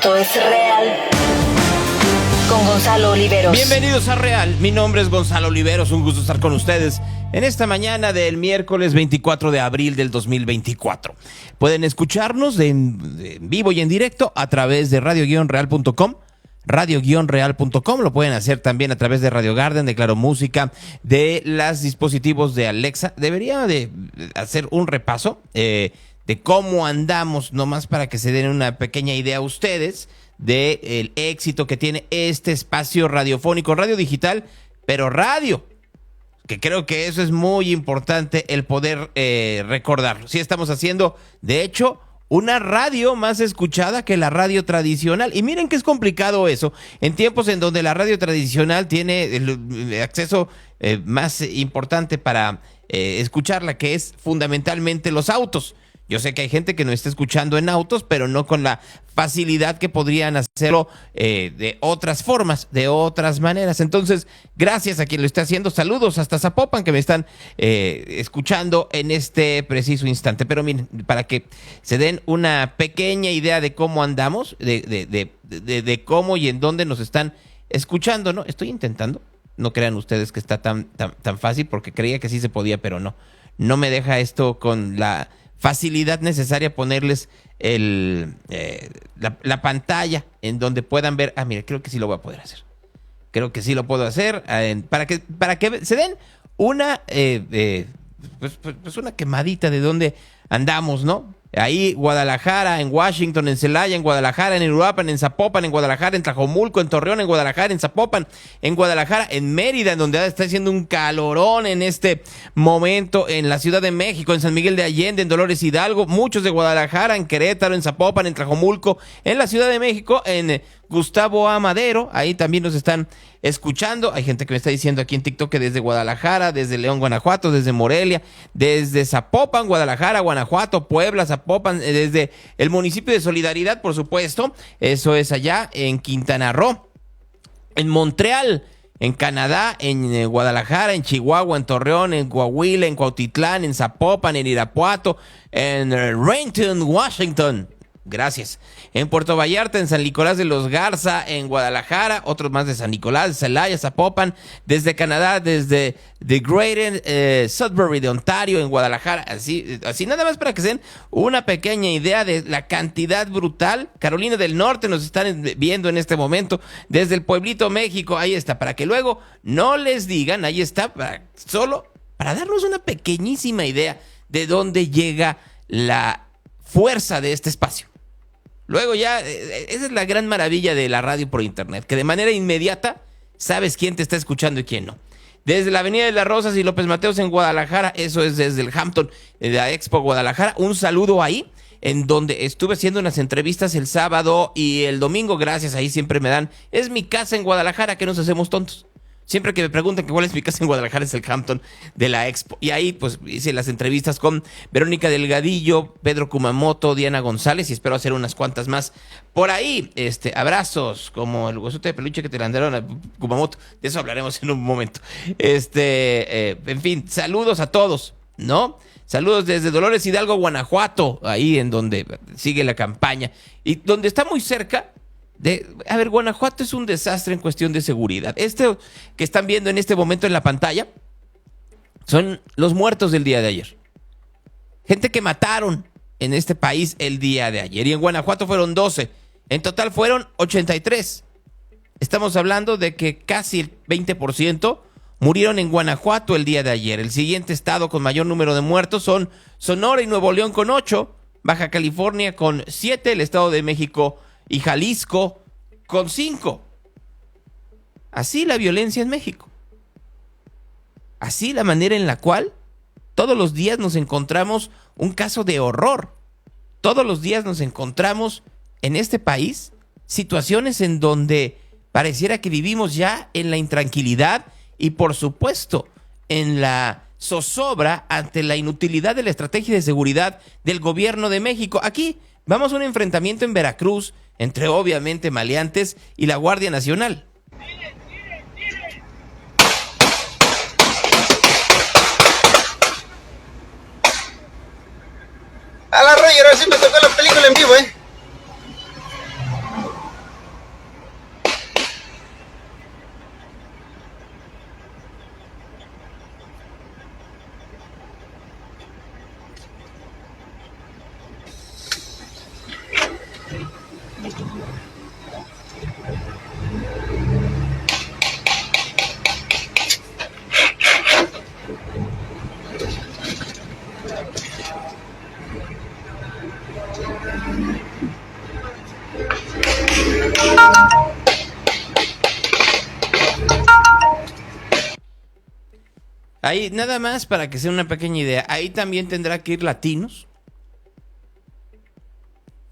Esto es Real con Gonzalo Oliveros. Bienvenidos a Real, mi nombre es Gonzalo Oliveros, un gusto estar con ustedes en esta mañana del miércoles 24 de abril del 2024. Pueden escucharnos en vivo y en directo a través de radio-real.com. radio-real.com, lo pueden hacer también a través de Radio Garden, de Claro Música, de los dispositivos de Alexa. Debería de hacer un repaso de cómo andamos, nomás para que se den una pequeña idea a ustedes del éxito que tiene este espacio radiofónico, radio digital, pero radio, que creo que eso es muy importante el poder recordarlo. Sí, estamos haciendo, de hecho, una radio más escuchada que la radio tradicional. Y miren que es complicado eso, en tiempos en donde la radio tradicional tiene el acceso más importante para escucharla, que es fundamentalmente los autos. Yo sé que hay gente que no está escuchando en autos, pero no con la facilidad que podrían hacerlo de otras formas, de otras maneras. Entonces, gracias a quien lo está haciendo. Saludos hasta Zapopan, que me están escuchando en este preciso instante. Pero miren, para que se den una pequeña idea de cómo andamos, de cómo y en dónde nos están escuchando, ¿no? Estoy intentando. No crean ustedes que está tan fácil, porque creía que sí se podía, pero no. No me deja esto con la facilidad necesaria ponerles la pantalla en donde puedan ver. Mira, creo que sí lo voy a poder hacer. Creo que sí lo puedo hacer para que se den una pues una quemadita de dónde andamos, ¿no? Ahí, Guadalajara, en Washington, en Celaya, en Guadalajara, en Uruapan, en Zapopan, en Guadalajara, en Tlajomulco, en Torreón, en Guadalajara, en Zapopan, en Guadalajara, en Mérida, en donde está haciendo un calorón en este momento, en la Ciudad de México, en San Miguel de Allende, en Dolores Hidalgo, muchos de Guadalajara, en Querétaro, en Zapopan, en Tlajomulco, en la Ciudad de México, en Gustavo A. Madero, ahí también nos están escuchando. Hay gente que me está diciendo aquí en TikTok que desde Guadalajara, desde León, Guanajuato, desde Morelia, desde Zapopan, Guadalajara, Guanajuato, Puebla, Zapopan, desde el municipio de Solidaridad, por supuesto. Eso es allá en Quintana Roo, en Montreal, en Canadá, en Guadalajara, en Chihuahua, en Torreón, en Coahuila, en Cuautitlán, en Zapopan, en Irapuato, en Renton, Washington. Gracias. En Puerto Vallarta, en San Nicolás de los Garza, en Guadalajara, otros más de San Nicolás, Celaya, Zapopan, desde Canadá, desde The Greater Sudbury de Ontario, en Guadalajara, así nada más para que se den una pequeña idea de la cantidad brutal. Carolina del Norte nos están viendo en este momento, desde el Pueblito, México, ahí está, para que luego no les digan, ahí está, solo para darnos una pequeñísima idea de dónde llega la fuerza de este espacio. Luego ya, esa es la gran maravilla de la radio por internet, que de manera inmediata sabes quién te está escuchando y quién no. Desde la Avenida de las Rosas y López Mateos en Guadalajara, eso es desde el Hampton de la Expo Guadalajara, un saludo ahí, en donde estuve haciendo unas entrevistas el sábado y el domingo, gracias, ahí siempre me dan, es mi casa en Guadalajara, que nos hacemos tontos. Siempre que me preguntan que cuál es mi casa en Guadalajara es el Hampton de la Expo. Y ahí pues hice las entrevistas con Verónica Delgadillo, Pedro Kumamoto, Diana González y espero hacer unas cuantas más por ahí. Abrazos como el huesote de peluche que te mandaron a Kumamoto. De eso hablaremos en un momento. En fin, saludos a todos, ¿no? Saludos desde Dolores Hidalgo, Guanajuato, ahí en donde sigue la campaña y donde está muy cerca. Guanajuato es un desastre en cuestión de seguridad. Este que están viendo en este momento en la pantalla son los muertos del día de ayer. Gente que mataron en este país el día de ayer. Y en Guanajuato fueron 12. En total fueron 83. Estamos hablando de que casi el 20% murieron en Guanajuato el día de ayer. El siguiente estado con mayor número de muertos son Sonora y Nuevo León con 8. Baja California con 7. El Estado de México y Jalisco con 5. Así la violencia en México. Así la manera en la cual todos los días nos encontramos un caso de horror. Todos los días nos encontramos en este país situaciones en donde pareciera que vivimos ya en la intranquilidad y por supuesto en la zozobra ante la inutilidad de la estrategia de seguridad del gobierno de México. Aquí vamos a un enfrentamiento en Veracruz entre obviamente maleantes y la Guardia Nacional. A la Roger, ahora sí me tocó la película en vivo, Ahí, nada más para que sea una pequeña idea, ahí también tendrá que ir Latinos.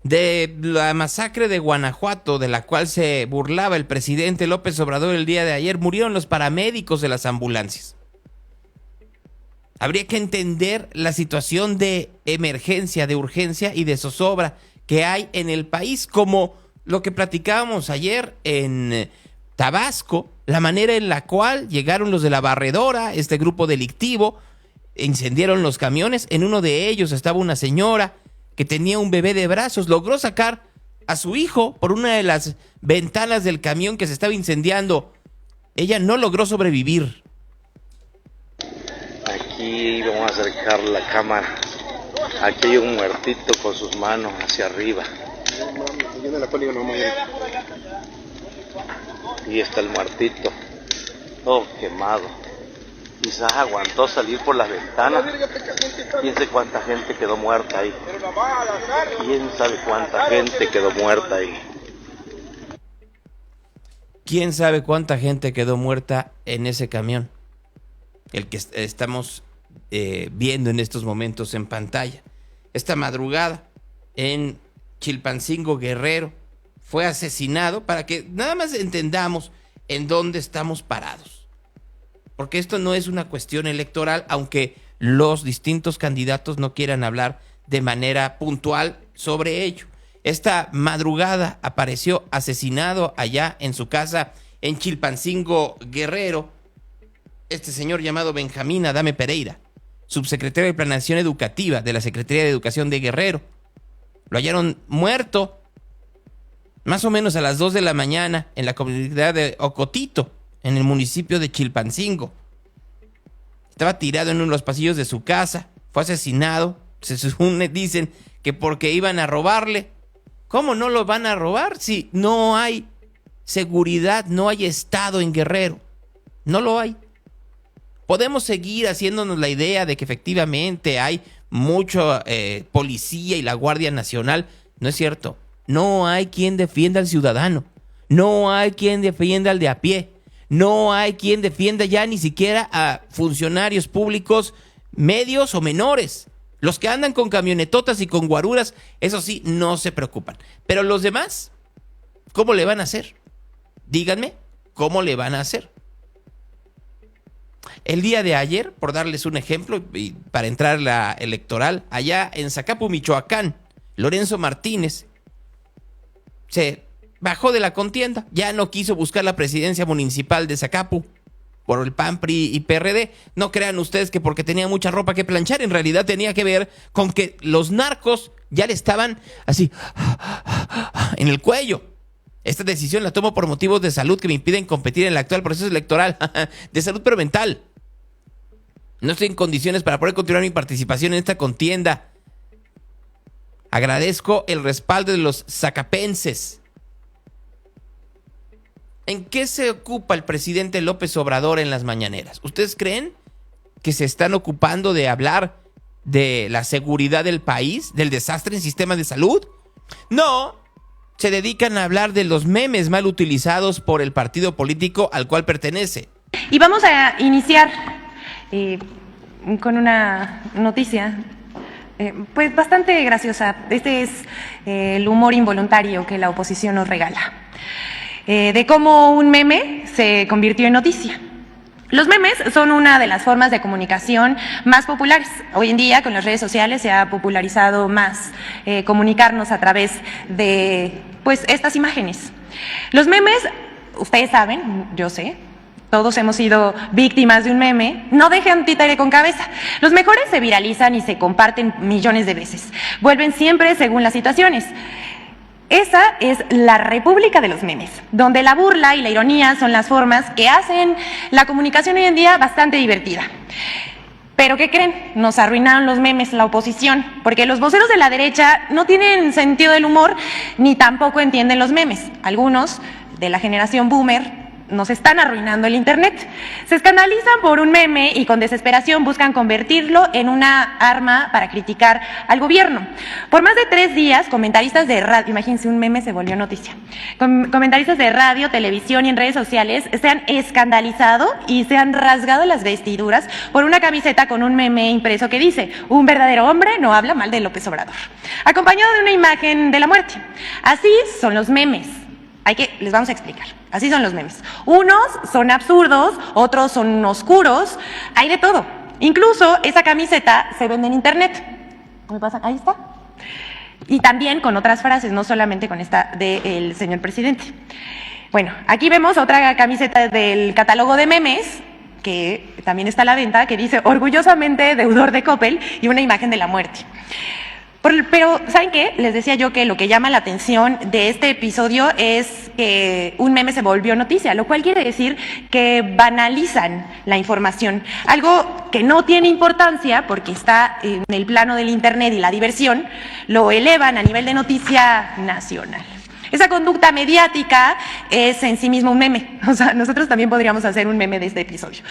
De la masacre de Guanajuato, de la cual se burlaba el presidente López Obrador el día de ayer, murieron los paramédicos de las ambulancias. Habría que entender la situación de emergencia, de urgencia y de zozobra que hay en el país, como lo que platicábamos ayer en Tabasco, la manera en la cual llegaron los de la barredora, este grupo delictivo, incendiaron los camiones. En uno de ellos estaba una señora que tenía un bebé de brazos, logró sacar a su hijo por una de las ventanas del camión que se estaba incendiando. Ella no logró sobrevivir. Aquí vamos a acercar la cámara. Aquí hay un muertito con sus manos hacia arriba. Y está el muertito, todo quemado. Quizás aguantó salir por las ventanas. Quién sabe cuánta gente quedó muerta ahí. Quién sabe cuánta gente quedó muerta ahí. ¿Quién sabe cuánta gente quedó muerta en ese camión? El que estamos viendo en estos momentos en pantalla. Esta madrugada en Chilpancingo, Guerrero, fue asesinado, para que nada más entendamos en dónde estamos parados. Porque esto no es una cuestión electoral, aunque los distintos candidatos no quieran hablar de manera puntual sobre ello. Esta madrugada apareció asesinado allá en su casa en Chilpancingo, Guerrero, este señor llamado Benjamín Adame Pereira, subsecretario de Planeación Educativa de la Secretaría de Educación de Guerrero. Lo hallaron muerto más o menos a las 2 de la mañana en la comunidad de Ocotito, en el municipio de Chilpancingo. Estaba tirado en uno de los pasillos de su casa, fue asesinado. Se supone, dicen, que porque iban a robarle. ¿Cómo no lo van a robar si no hay seguridad, no hay Estado en Guerrero? No lo hay. Podemos seguir haciéndonos la idea de que efectivamente hay mucho policía y la Guardia Nacional. No es cierto. No hay quien defienda al ciudadano. No hay quien defienda al de a pie. No hay quien defienda ya ni siquiera a funcionarios públicos medios o menores. Los que andan con camionetotas y con guaruras, eso sí, no se preocupan. Pero los demás, ¿cómo le van a hacer? Díganme, ¿cómo le van a hacer? El día de ayer, por darles un ejemplo, y para entrar la electoral, allá en Zacapu, Michoacán, Lorenzo Martínez se bajó de la contienda, ya no quiso buscar la presidencia municipal de Zacapu por el PAN, PRI y PRD. No crean ustedes que porque tenía mucha ropa que planchar, en realidad tenía que ver con que los narcos ya le estaban así en el cuello. Esta decisión la tomo por motivos de salud que me impiden competir en el actual proceso electoral, de salud pero mental. No estoy en condiciones para poder continuar mi participación en esta contienda. Agradezco el respaldo de los zacapenses. ¿En qué se ocupa el presidente López Obrador en las mañaneras? ¿Ustedes creen que se están ocupando de hablar de la seguridad del país, del desastre en sistema de salud? No, se dedican a hablar de los memes mal utilizados por el partido político al cual pertenece. Y vamos a iniciar con una noticia pues bastante graciosa. Este es el humor involuntario que la oposición nos regala. De cómo un meme se convirtió en noticia. Los memes son una de las formas de comunicación más populares. Hoy en día, con las redes sociales, se ha popularizado más comunicarnos a través de pues estas imágenes. Los memes, ustedes saben, yo sé, todos hemos sido víctimas de un meme. No dejen títere con cabeza. Los mejores se viralizan y se comparten millones de veces. Vuelven siempre según las situaciones. Esa es la república de los memes, donde la burla y la ironía son las formas que hacen la comunicación hoy en día bastante divertida. Pero ¿qué creen? Nos arruinaron los memes, la oposición, porque los voceros de la derecha no tienen sentido del humor ni tampoco entienden los memes. Algunos de la generación boomer nos están arruinando el Internet. Se escandalizan por un meme y con desesperación buscan convertirlo en una arma para criticar al gobierno. Por más de 3 días, comentaristas de radio, imagínense, un meme se volvió noticia, comentaristas de radio, televisión y en redes sociales se han escandalizado y se han rasgado las vestiduras por una camiseta con un meme impreso que dice: un verdadero hombre no habla mal de López Obrador, acompañado de una imagen de la muerte. Así son los memes. Les vamos a explicar. Así son los memes. Unos son absurdos, otros son oscuros, hay de todo. Incluso esa camiseta se vende en internet. ¿Me pasan? Ahí está. Y también con otras frases, no solamente con esta del señor presidente. Bueno, aquí vemos otra camiseta del catálogo de memes, que también está a la venta, que dice: orgullosamente deudor de Coppel, y una imagen de la muerte. Pero, ¿saben qué? Les decía yo que lo que llama la atención de este episodio es que un meme se volvió noticia, lo cual quiere decir que banalizan la información. Algo que no tiene importancia porque está en el plano del Internet y la diversión, lo elevan a nivel de noticia nacional. Esa conducta mediática es en sí mismo un meme. O sea, nosotros también podríamos hacer un meme de este episodio.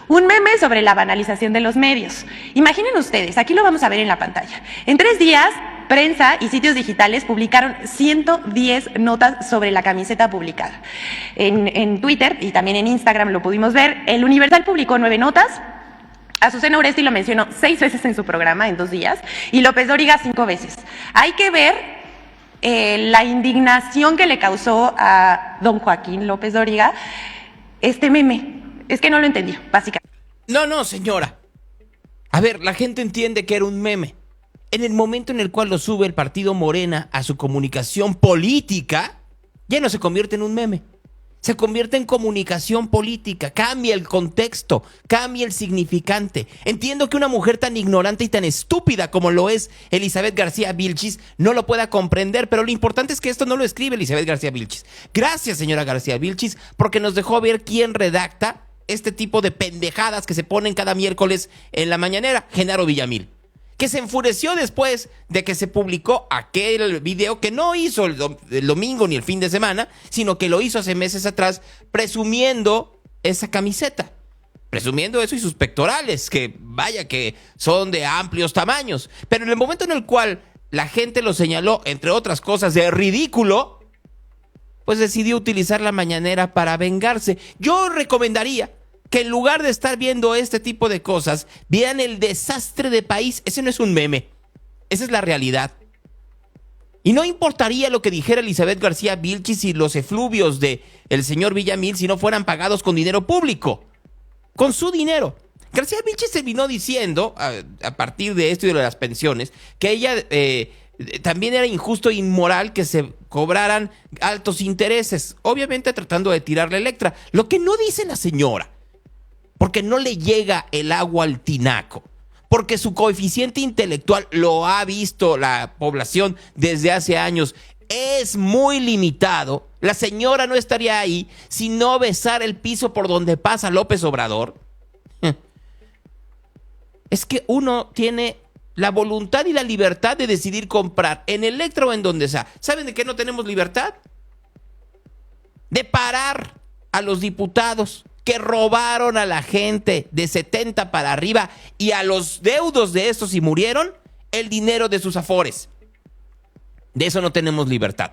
Un meme sobre la banalización de los medios. Imaginen ustedes, aquí lo vamos a ver en la pantalla. En 3 días, prensa y sitios digitales publicaron 110 notas sobre la camiseta publicada. En Twitter y también en Instagram lo pudimos ver. El Universal publicó 9 notas. Azucena Oresti lo mencionó 6 veces en su programa en 2 días. Y López Dóriga 5 veces. Hay que ver la indignación que le causó a don Joaquín López Dóriga este meme. Es que no lo entendió, básicamente. No, señora. A ver, la gente entiende que era un meme. En el momento en el cual lo sube el partido Morena a su comunicación política, ya no se convierte en un meme. Se convierte en comunicación política, cambia el contexto, cambia el significante. Entiendo que una mujer tan ignorante y tan estúpida como lo es Elizabeth García Vilchis no lo pueda comprender, pero lo importante es que esto no lo escribe Elizabeth García Vilchis. Gracias, señora García Vilchis, porque nos dejó ver quién redacta este tipo de pendejadas que se ponen cada miércoles en la mañanera. Genaro Villamil, que se enfureció después de que se publicó aquel video que no hizo el domingo ni el fin de semana, sino que lo hizo hace meses atrás, presumiendo esa camiseta. Presumiendo eso y sus pectorales, que vaya que son de amplios tamaños. Pero en el momento en el cual la gente lo señaló, entre otras cosas, de ridículo, pues decidió utilizar la mañanera para vengarse. Yo recomendaría que en lugar de estar viendo este tipo de cosas, vean el desastre de país. Ese no es un meme, esa es la realidad. Y no importaría lo que dijera Elizabeth García Vilchis y los efluvios de el señor Villamil si no fueran pagados con dinero público, con su dinero. García Vilchis terminó diciendo, a partir de esto y de las pensiones, que ella también era injusto e inmoral que se cobraran altos intereses, obviamente tratando de tirarle a Electra. Lo que no dice la señora, porque no le llega el agua al tinaco, porque su coeficiente intelectual, lo ha visto la población desde hace años, es muy limitado. La señora no estaría ahí si no besara el piso por donde pasa López Obrador. Es que uno tiene la voluntad y la libertad de decidir comprar en Electra o en donde sea. ¿Saben de qué no tenemos libertad? De parar a los diputados que robaron a la gente de 70 para arriba y a los deudos de estos y murieron el dinero de sus afores. De eso no tenemos libertad.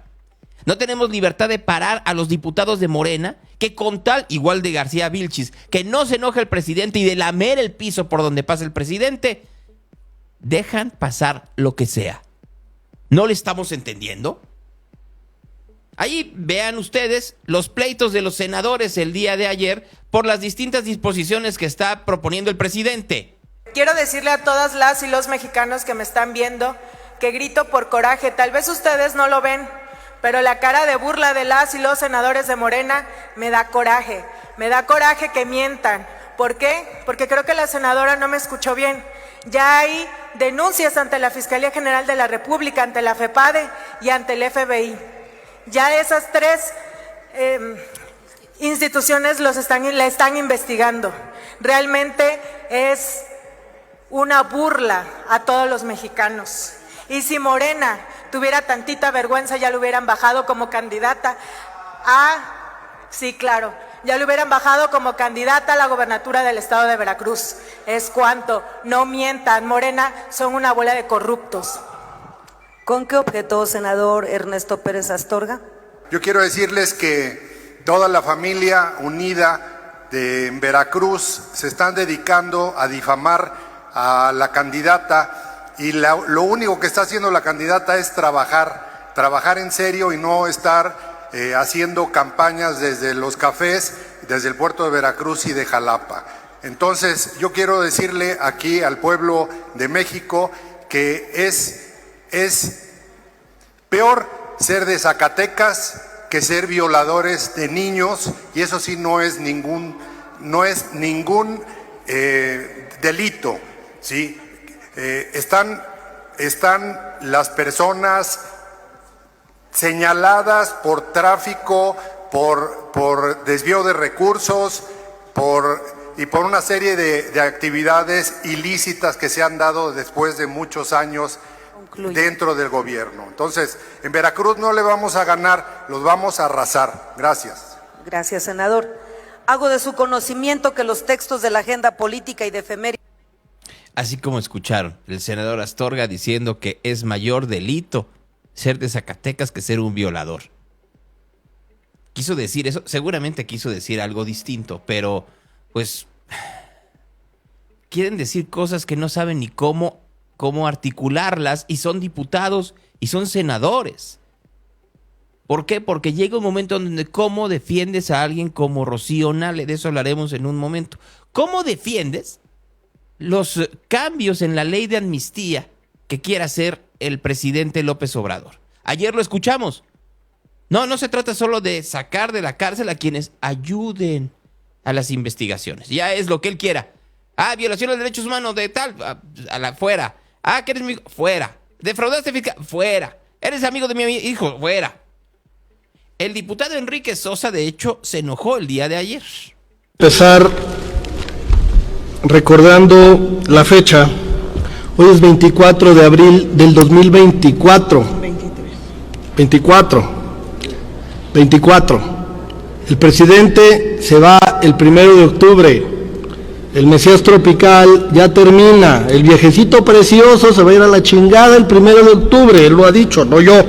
No tenemos libertad de parar a los diputados de Morena que con tal, igual de García Vilchis, que no se enoje el presidente y de lamer el piso por donde pasa el presidente, dejan pasar lo que sea. ¿No le estamos entendiendo? Ahí vean ustedes los pleitos de los senadores el día de ayer por las distintas disposiciones que está proponiendo el presidente. Quiero decirle a todas las y los mexicanos que me están viendo que grito por coraje. Tal vez ustedes no lo ven, pero la cara de burla de las y los senadores de Morena me da coraje. Me da coraje que mientan. ¿Por qué? Porque creo que la senadora no me escuchó bien. Ya hay denuncias ante la Fiscalía General de la República, ante la FEPADE y ante el FBI. Ya esas 3 instituciones la están investigando. Realmente es una burla a todos los mexicanos. Y si Morena tuviera tantita vergüenza, ya lo hubieran bajado como candidata a, sí, claro, ya le hubieran bajado como candidata a la gobernatura del estado de Veracruz. Es cuanto. No mientan, Morena son una bola de corruptos. ¿Con qué objeto, senador Ernesto Pérez Astorga? Yo quiero decirles que toda la familia unida de Veracruz se están dedicando a difamar a la candidata y lo único que está haciendo la candidata es trabajar en serio y no estar haciendo campañas desde los cafés, desde el puerto de Veracruz y de Jalapa. Entonces, yo quiero decirle aquí al pueblo de México que es peor ser de Zacatecas que ser violadores de niños, y eso sí no es ningún delito, ¿sí? Están las personas señaladas por tráfico, por desvío de recursos, y por una serie de actividades ilícitas que se han dado después de muchos años dentro del gobierno. Entonces, en Veracruz no le vamos a ganar, los vamos a arrasar. Gracias. Gracias, senador. Hago de su conocimiento que los textos de la agenda política y de efemérides. Así como escucharon, el senador Astorga diciendo que es mayor delito ser de Zacatecas que ser un violador. Quiso decir eso, seguramente quiso decir algo distinto, pero pues quieren decir cosas que no saben ni cómo articularlas, y son diputados y son senadores. ¿Por qué? Porque llega un momento donde cómo defiendes a alguien como Rocío Nale, de eso hablaremos en un momento. ¿Cómo defiendes los cambios en la ley de amnistía que quiere hacer el presidente López Obrador? Ayer lo escuchamos. No se trata solo de sacar de la cárcel a quienes ayuden a las investigaciones. Ya es lo que él quiera. Violación de derechos humanos de tal, fuera. Que eres mi hijo, fuera. Defraudaste fiscal, fuera. Eres amigo de mi hijo, fuera. El diputado Enrique Sosa, de hecho, se enojó el día de ayer. Empezar recordando la fecha. Hoy es 24 de abril del 2024. 24. El presidente se va el 1 de octubre. El Mesías tropical ya termina. El viejecito precioso se va a ir a la chingada el 1 de octubre. Él lo ha dicho, no yo.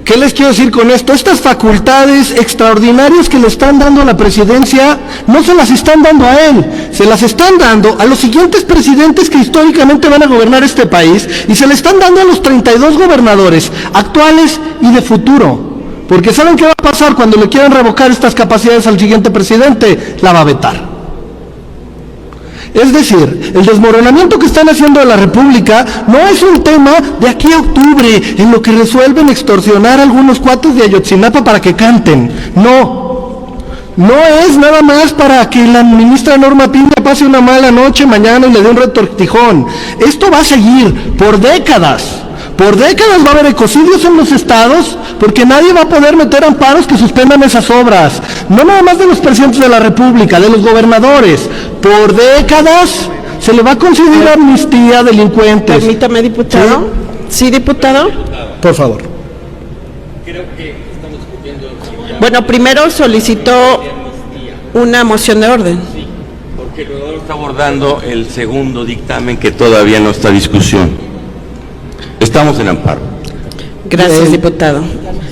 ¿Qué les quiero decir con esto? Estas facultades extraordinarias que le están dando a la presidencia, no se las están dando a él, se las están dando a los siguientes presidentes que históricamente van a gobernar este país, y se le están dando a los 32 gobernadores actuales y de futuro. Porque ¿saben qué va a pasar cuando le quieran revocar estas capacidades al siguiente presidente? La va a vetar. Es decir, el desmoronamiento que están haciendo de la República no es un tema de aquí a octubre, en lo que resuelven extorsionar a algunos cuates de Ayotzinapa para que canten. No es nada más para que la ministra Norma Piña pase una mala noche mañana y le dé un retortijón. Esto va a seguir por décadas. Por décadas va a haber ecocidios en los estados, porque nadie va a poder meter amparos que suspendan esas obras. No nada más de los presidentes de la República, de los gobernadores. Por décadas se le va a conceder amnistía a delincuentes. Permítame, diputado. ¿Sí, diputado? Por favor. Creo que estamos discutiendo. Bueno, primero solicitó una moción de orden. Sí, porque el orador está abordando el segundo dictamen que todavía no está en discusión. Estamos en amparo. Gracias, diputado.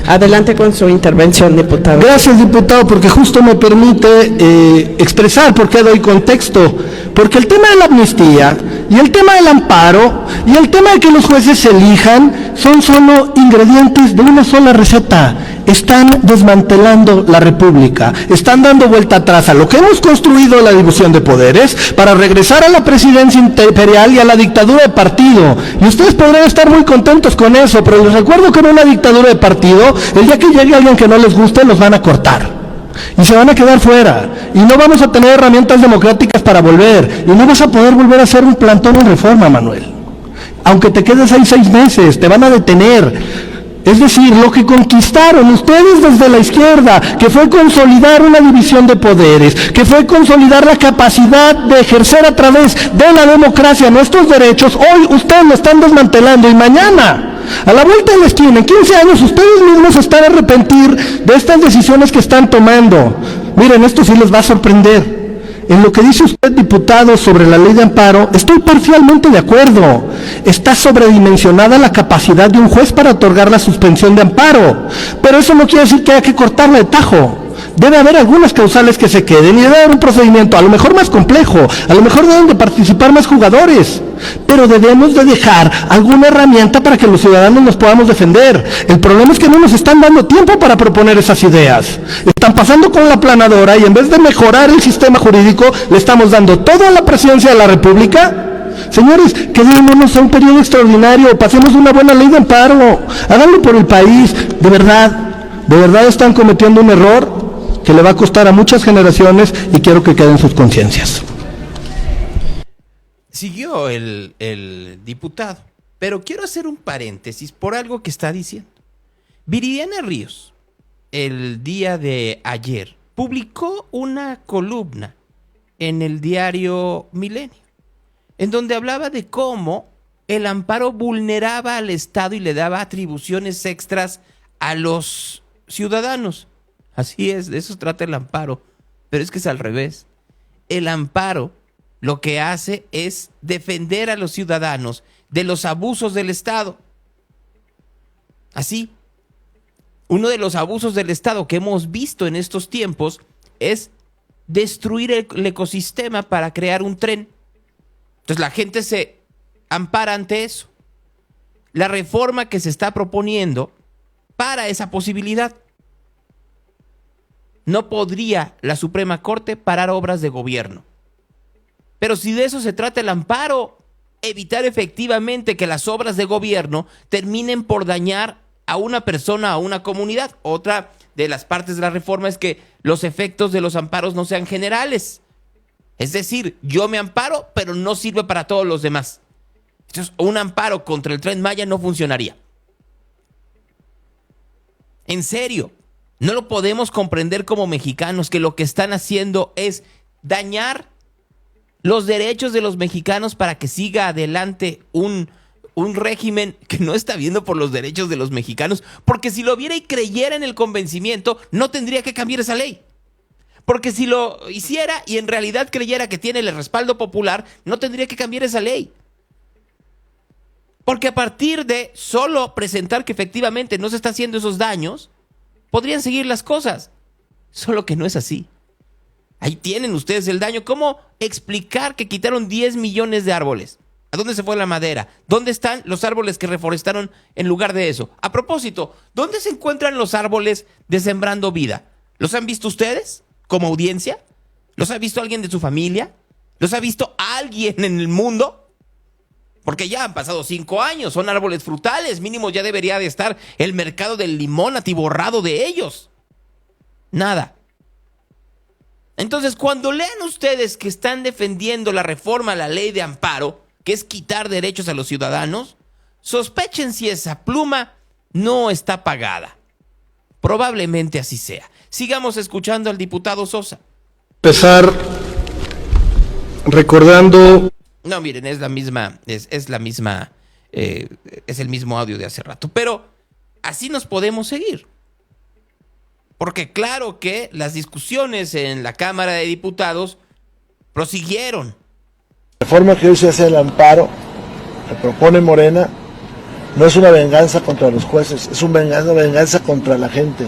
Adelante con su intervención, diputado. Gracias, diputado, porque justo me permite expresar por qué doy contexto. Porque el tema de la amnistía y el tema del amparo y el tema de que los jueces se elijan son solo ingredientes de una sola receta. Están desmantelando la República, están dando vuelta atrás a lo que hemos construido, la división de poderes, para regresar a la presidencia imperial y a la dictadura de partido. Y ustedes podrán estar muy contentos con eso, pero les recuerdo que en una dictadura de partido, el día que llegue alguien que no les guste, los van a cortar. Y se van a quedar fuera. Y no vamos a tener herramientas democráticas para volver. Y no vas a poder volver a hacer un plantón en Reforma, Manuel. Aunque te quedes ahí 6 meses, te van a detener. Es decir, lo que conquistaron ustedes desde la izquierda, que fue consolidar una división de poderes, que fue consolidar la capacidad de ejercer a través de la democracia nuestros derechos, hoy ustedes lo están desmantelando, y mañana A la vuelta de la esquina, en 15 años, ustedes mismos se están a arrepentir de estas decisiones que están tomando. Miren, esto sí les va a sorprender. En lo que dice usted, diputado, sobre la ley de amparo, estoy parcialmente de acuerdo. Está sobredimensionada la capacidad de un juez para otorgar la suspensión de amparo. Pero eso no quiere decir que haya que cortarla de tajo. Debe haber algunas causales que se queden y debe haber un procedimiento a lo mejor más complejo, a lo mejor deben de participar más jugadores, pero debemos de dejar alguna herramienta para que los ciudadanos nos podamos defender. El problema es que no nos están dando tiempo para proponer esas ideas. Están pasando con la aplanadora y en vez de mejorar el sistema jurídico, le estamos dando todo a la presidencia de la República. Señores, quedémonos a un periodo extraordinario, pasemos una buena ley de amparo, háganlo por el país. De verdad están cometiendo un error que le va a costar a muchas generaciones y quiero que queden sus conciencias. Siguió el diputado, pero quiero hacer un paréntesis por algo que está diciendo. Viridiana Ríos, el día de ayer, publicó una columna en el diario Milenio, en donde hablaba de cómo el amparo vulneraba al Estado y le daba atribuciones extras a los ciudadanos. Así es, de eso trata el amparo, pero es que es al revés. El amparo lo que hace es defender a los ciudadanos de los abusos del Estado. Así, uno de los abusos del Estado que hemos visto en estos tiempos es destruir el ecosistema para crear un tren. Entonces la gente se ampara ante eso. La reforma que se está proponiendo para esa posibilidad. No podría la Suprema Corte parar obras de gobierno. Pero si de eso se trata el amparo, evitar efectivamente que las obras de gobierno terminen por dañar a una persona, a una comunidad. Otra de las partes de la reforma es que los efectos de los amparos no sean generales. Es decir, yo me amparo, pero no sirve para todos los demás. Entonces, un amparo contra el Tren Maya no funcionaría. En serio. No lo podemos comprender como mexicanos, que lo que están haciendo es dañar los derechos de los mexicanos para que siga adelante un régimen que no está viendo por los derechos de los mexicanos, porque si lo viera y creyera en el convencimiento, no tendría que cambiar esa ley. Porque si lo hiciera y en realidad creyera que tiene el respaldo popular, no tendría que cambiar esa ley. Porque a partir de solo presentar que efectivamente no se está haciendo esos daños, podrían seguir las cosas, solo que no es así. Ahí tienen ustedes el daño. ¿Cómo explicar que quitaron 10 millones de árboles? ¿A dónde se fue la madera? ¿Dónde están los árboles que reforestaron en lugar de eso? A propósito, ¿dónde se encuentran los árboles de Sembrando Vida? ¿Los han visto ustedes como audiencia? ¿Los ha visto alguien de su familia? ¿Los ha visto alguien en el mundo? Porque ya han pasado 5 años, son árboles frutales, mínimo ya debería de estar el mercado del limón atiborrado de ellos. Nada. Entonces, cuando lean ustedes que están defendiendo la reforma a la ley de amparo, que es quitar derechos a los ciudadanos, sospechen si esa pluma no está pagada. Probablemente así sea. Sigamos escuchando al diputado Sosa. Empezar recordando... No, miren, es el mismo audio de hace rato. Pero así nos podemos seguir. Porque claro que las discusiones en la Cámara de Diputados prosiguieron. La reforma que hoy se hace del amparo, que propone Morena, no es una venganza contra los jueces, es una venganza contra la gente.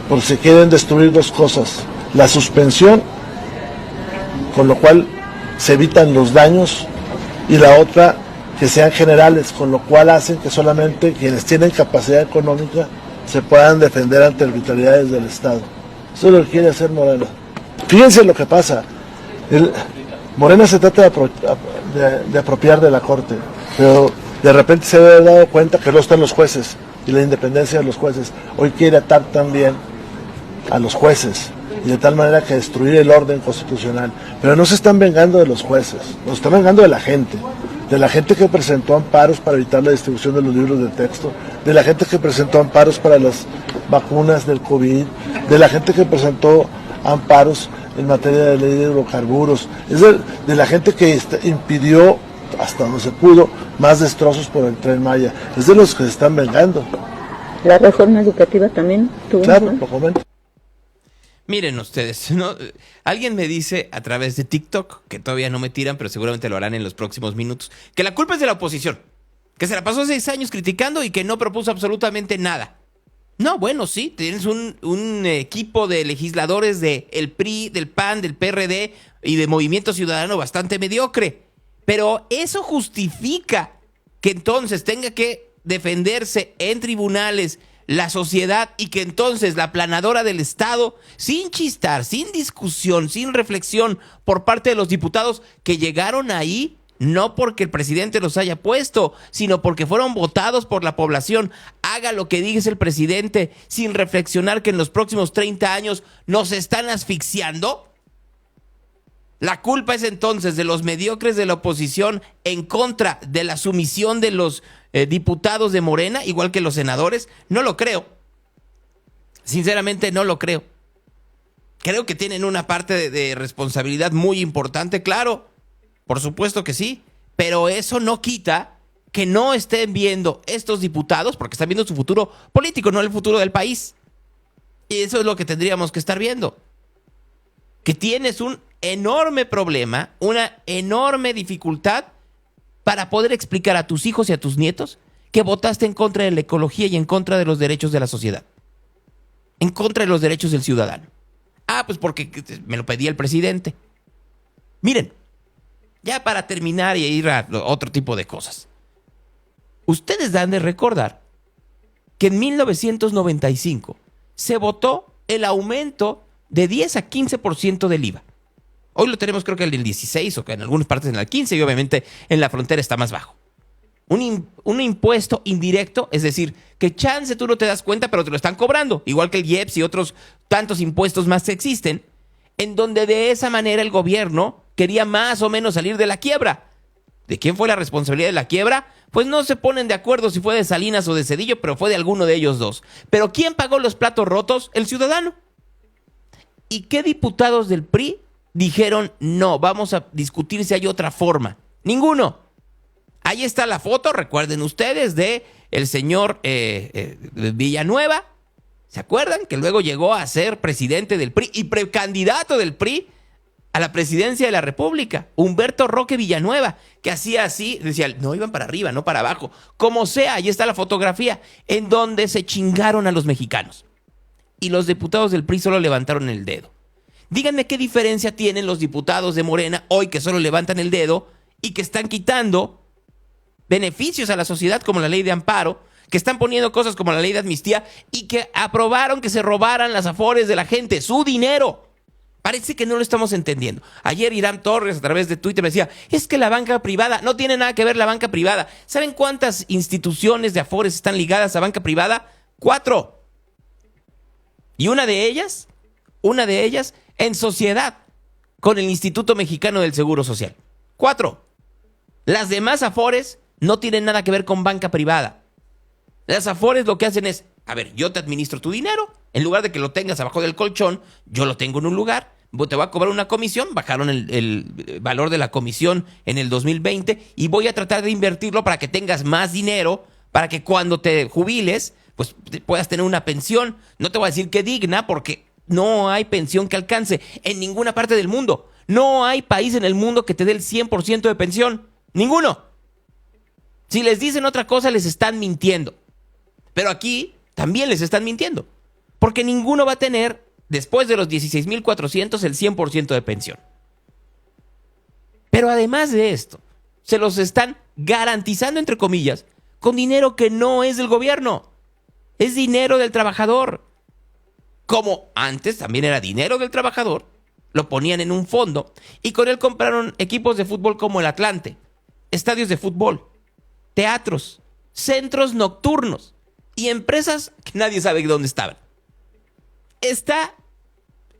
Porque se quieren destruir dos cosas. La suspensión, con lo cual se evitan los daños, y la otra, que sean generales, con lo cual hacen que solamente quienes tienen capacidad económica se puedan defender ante arbitrariedades del Estado. Eso es lo que quiere hacer Morena. Fíjense lo que pasa. Morena se trata de apropiar de la Corte, pero de repente se había dado cuenta que no están los jueces y la independencia de los jueces. Hoy quiere atar también a los jueces, y de tal manera que destruir el orden constitucional. Pero no se están vengando de los jueces, nos están vengando de la gente que presentó amparos para evitar la distribución de los libros de texto, de la gente que presentó amparos para las vacunas del COVID, de la gente que presentó amparos en materia de ley de hidrocarburos, es de la gente que impidió, hasta donde se pudo, más destrozos por el Tren Maya. Es de los que se están vengando. La reforma educativa también tuvo. Claro, lo comento. Miren ustedes, ¿no? Alguien me dice a través de TikTok, que todavía no me tiran, pero seguramente lo harán en los próximos minutos, que la culpa es de la oposición, que se la pasó 6 años criticando y que no propuso absolutamente nada. No, bueno, sí, tienes un equipo de legisladores del PRI, del PAN, del PRD y de Movimiento Ciudadano bastante mediocre. Pero eso justifica que entonces tenga que defenderse en tribunales la sociedad y que entonces la aplanadora del Estado, sin chistar, sin discusión, sin reflexión por parte de los diputados que llegaron ahí, no porque el presidente los haya puesto, sino porque fueron votados por la población, haga lo que diga el presidente sin reflexionar que en los próximos 30 años nos están asfixiando. La culpa es entonces de los mediocres de la oposición en contra de la sumisión de los diputados de Morena, igual que los senadores. No lo creo. Sinceramente no lo creo. Creo que tienen una parte de responsabilidad muy importante, claro. Por supuesto que sí. Pero eso no quita que no estén viendo estos diputados, porque están viendo su futuro político, no el futuro del país. Y eso es lo que tendríamos que estar viendo. Que tienes un enorme problema, una enorme dificultad para poder explicar a tus hijos y a tus nietos que votaste en contra de la ecología y en contra de los derechos de la sociedad, en contra de los derechos del ciudadano. Ah, pues porque me lo pedía el presidente. Miren, ya para terminar y ir a otro tipo de cosas. Ustedes dan de recordar que en 1995 se votó el aumento de 10 a 15% del IVA. Hoy lo tenemos creo que el 16 o que en algunas partes en el 15 y obviamente en la frontera está más bajo. Un impuesto indirecto, es decir, que chance tú no te das cuenta pero te lo están cobrando, igual que el IEPS y otros tantos impuestos más que existen, en donde de esa manera el gobierno quería más o menos salir de la quiebra. ¿De quién fue la responsabilidad de la quiebra? Pues no se ponen de acuerdo si fue de Salinas o de Zedillo, pero fue de alguno de ellos dos. ¿Pero quién pagó los platos rotos? El ciudadano. ¿Y qué diputados del PRI dijeron, no, vamos a discutir si hay otra forma? Ninguno. Ahí está la foto, recuerden ustedes, de el señor Villanueva. ¿Se acuerdan? Que luego llegó a ser presidente del PRI y precandidato del PRI a la presidencia de la República. Humberto Roque Villanueva, que hacía así, decía, no, iban para arriba, no para abajo. Como sea, ahí está la fotografía, en donde se chingaron a los mexicanos. Y los diputados del PRI solo levantaron el dedo. Díganme qué diferencia tienen los diputados de Morena hoy que solo levantan el dedo y que están quitando beneficios a la sociedad como la ley de amparo, que están poniendo cosas como la ley de amnistía y que aprobaron que se robaran las afores de la gente, su dinero. Parece que no lo estamos entendiendo. Ayer Irán Torres a través de Twitter me decía, es que la banca privada, no tiene nada que ver la banca privada. ¿Saben cuántas instituciones de afores están ligadas a banca privada? 4. Y una de ellas en sociedad con el Instituto Mexicano del Seguro Social. 4. Las demás afores no tienen nada que ver con banca privada. Las afores lo que hacen es, a ver, yo te administro tu dinero, en lugar de que lo tengas abajo del colchón, yo lo tengo en un lugar, te voy a cobrar una comisión, bajaron el valor de la comisión en el 2020 y voy a tratar de invertirlo para que tengas más dinero, para que cuando te jubiles, pues puedas tener una pensión. No te voy a decir que digna, porque no hay pensión que alcance en ninguna parte del mundo. No hay país en el mundo que te dé el 100% de pensión. Ninguno. Si les dicen otra cosa, les están mintiendo. Pero aquí también les están mintiendo. Porque ninguno va a tener, después de los 16,400, el 100% de pensión. Pero además de esto, se los están garantizando, entre comillas, con dinero que no es del gobierno. Es dinero del trabajador. Como antes también era dinero del trabajador, lo ponían en un fondo y con él compraron equipos de fútbol como el Atlante, estadios de fútbol, teatros, centros nocturnos y empresas que nadie sabe dónde estaban. Está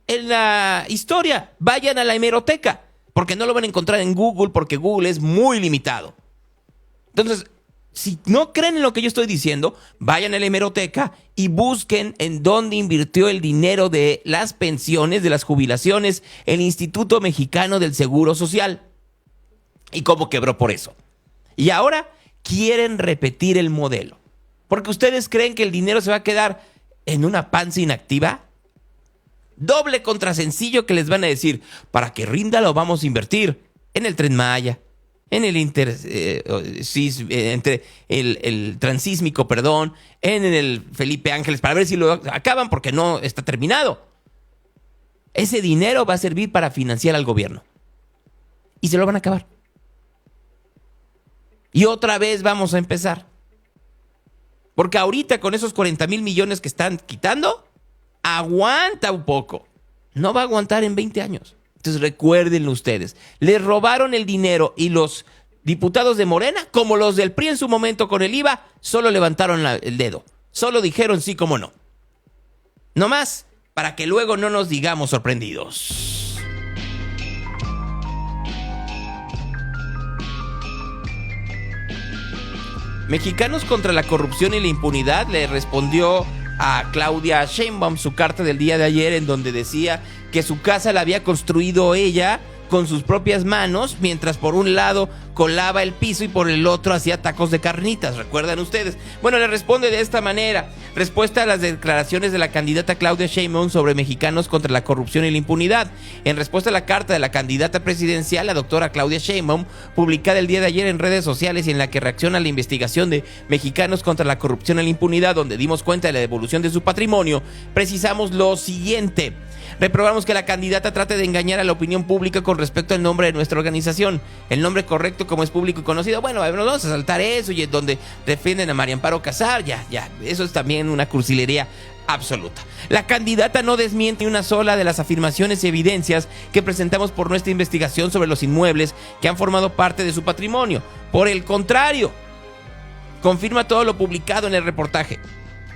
en la historia. Vayan a la hemeroteca, porque no lo van a encontrar en Google, porque Google es muy limitado. Entonces, si no creen en lo que yo estoy diciendo, vayan a la hemeroteca y busquen en dónde invirtió el dinero de las pensiones, de las jubilaciones, el Instituto Mexicano del Seguro Social. Y cómo quebró por eso. Y ahora quieren repetir el modelo. Porque ustedes creen que el dinero se va a quedar en una panza inactiva. Doble contrasencillo que les van a decir, para que rinda lo vamos a invertir en el Tren Maya, en el el transísmico, en el Felipe Ángeles, para ver si lo acaban porque no está terminado. Ese dinero va a servir para financiar al gobierno. Y se lo van a acabar. Y otra vez vamos a empezar. Porque ahorita con esos 40,000 millones que están quitando, aguanta un poco. No va a aguantar en 20 años. Entonces recuérdenlo ustedes. Les robaron el dinero y los diputados de Morena, como los del PRI en su momento con el IVA, solo levantaron el dedo. Solo dijeron sí como no. No más, para que luego no nos digamos sorprendidos. Mexicanos contra la corrupción y la impunidad le respondió a Claudia Sheinbaum su carta del día de ayer, en donde decía que su casa la había construido ella con sus propias manos, mientras por un lado colaba el piso y por el otro hacía tacos de carnitas. ¿Recuerdan ustedes? Bueno, le responde de esta manera. Respuesta a las declaraciones de la candidata Claudia Sheinbaum sobre Mexicanos contra la corrupción y la impunidad. En respuesta a la carta de la candidata presidencial, la doctora Claudia Sheinbaum, publicada el día de ayer en redes sociales y en la que reacciona a la investigación de Mexicanos contra la corrupción y la impunidad, donde dimos cuenta de la devolución de su patrimonio, precisamos lo siguiente. Reprobamos que la candidata trate de engañar a la opinión pública con respecto al nombre de nuestra organización. El nombre correcto, como es público y conocido. Bueno, vamos a saltar eso, y es donde defienden a María Amparo Casar. Ya, eso es también una cursilería absoluta. La candidata no desmiente una sola de las afirmaciones y evidencias que presentamos por nuestra investigación sobre los inmuebles que han formado parte de su patrimonio. Por el contrario, confirma todo lo publicado en el reportaje.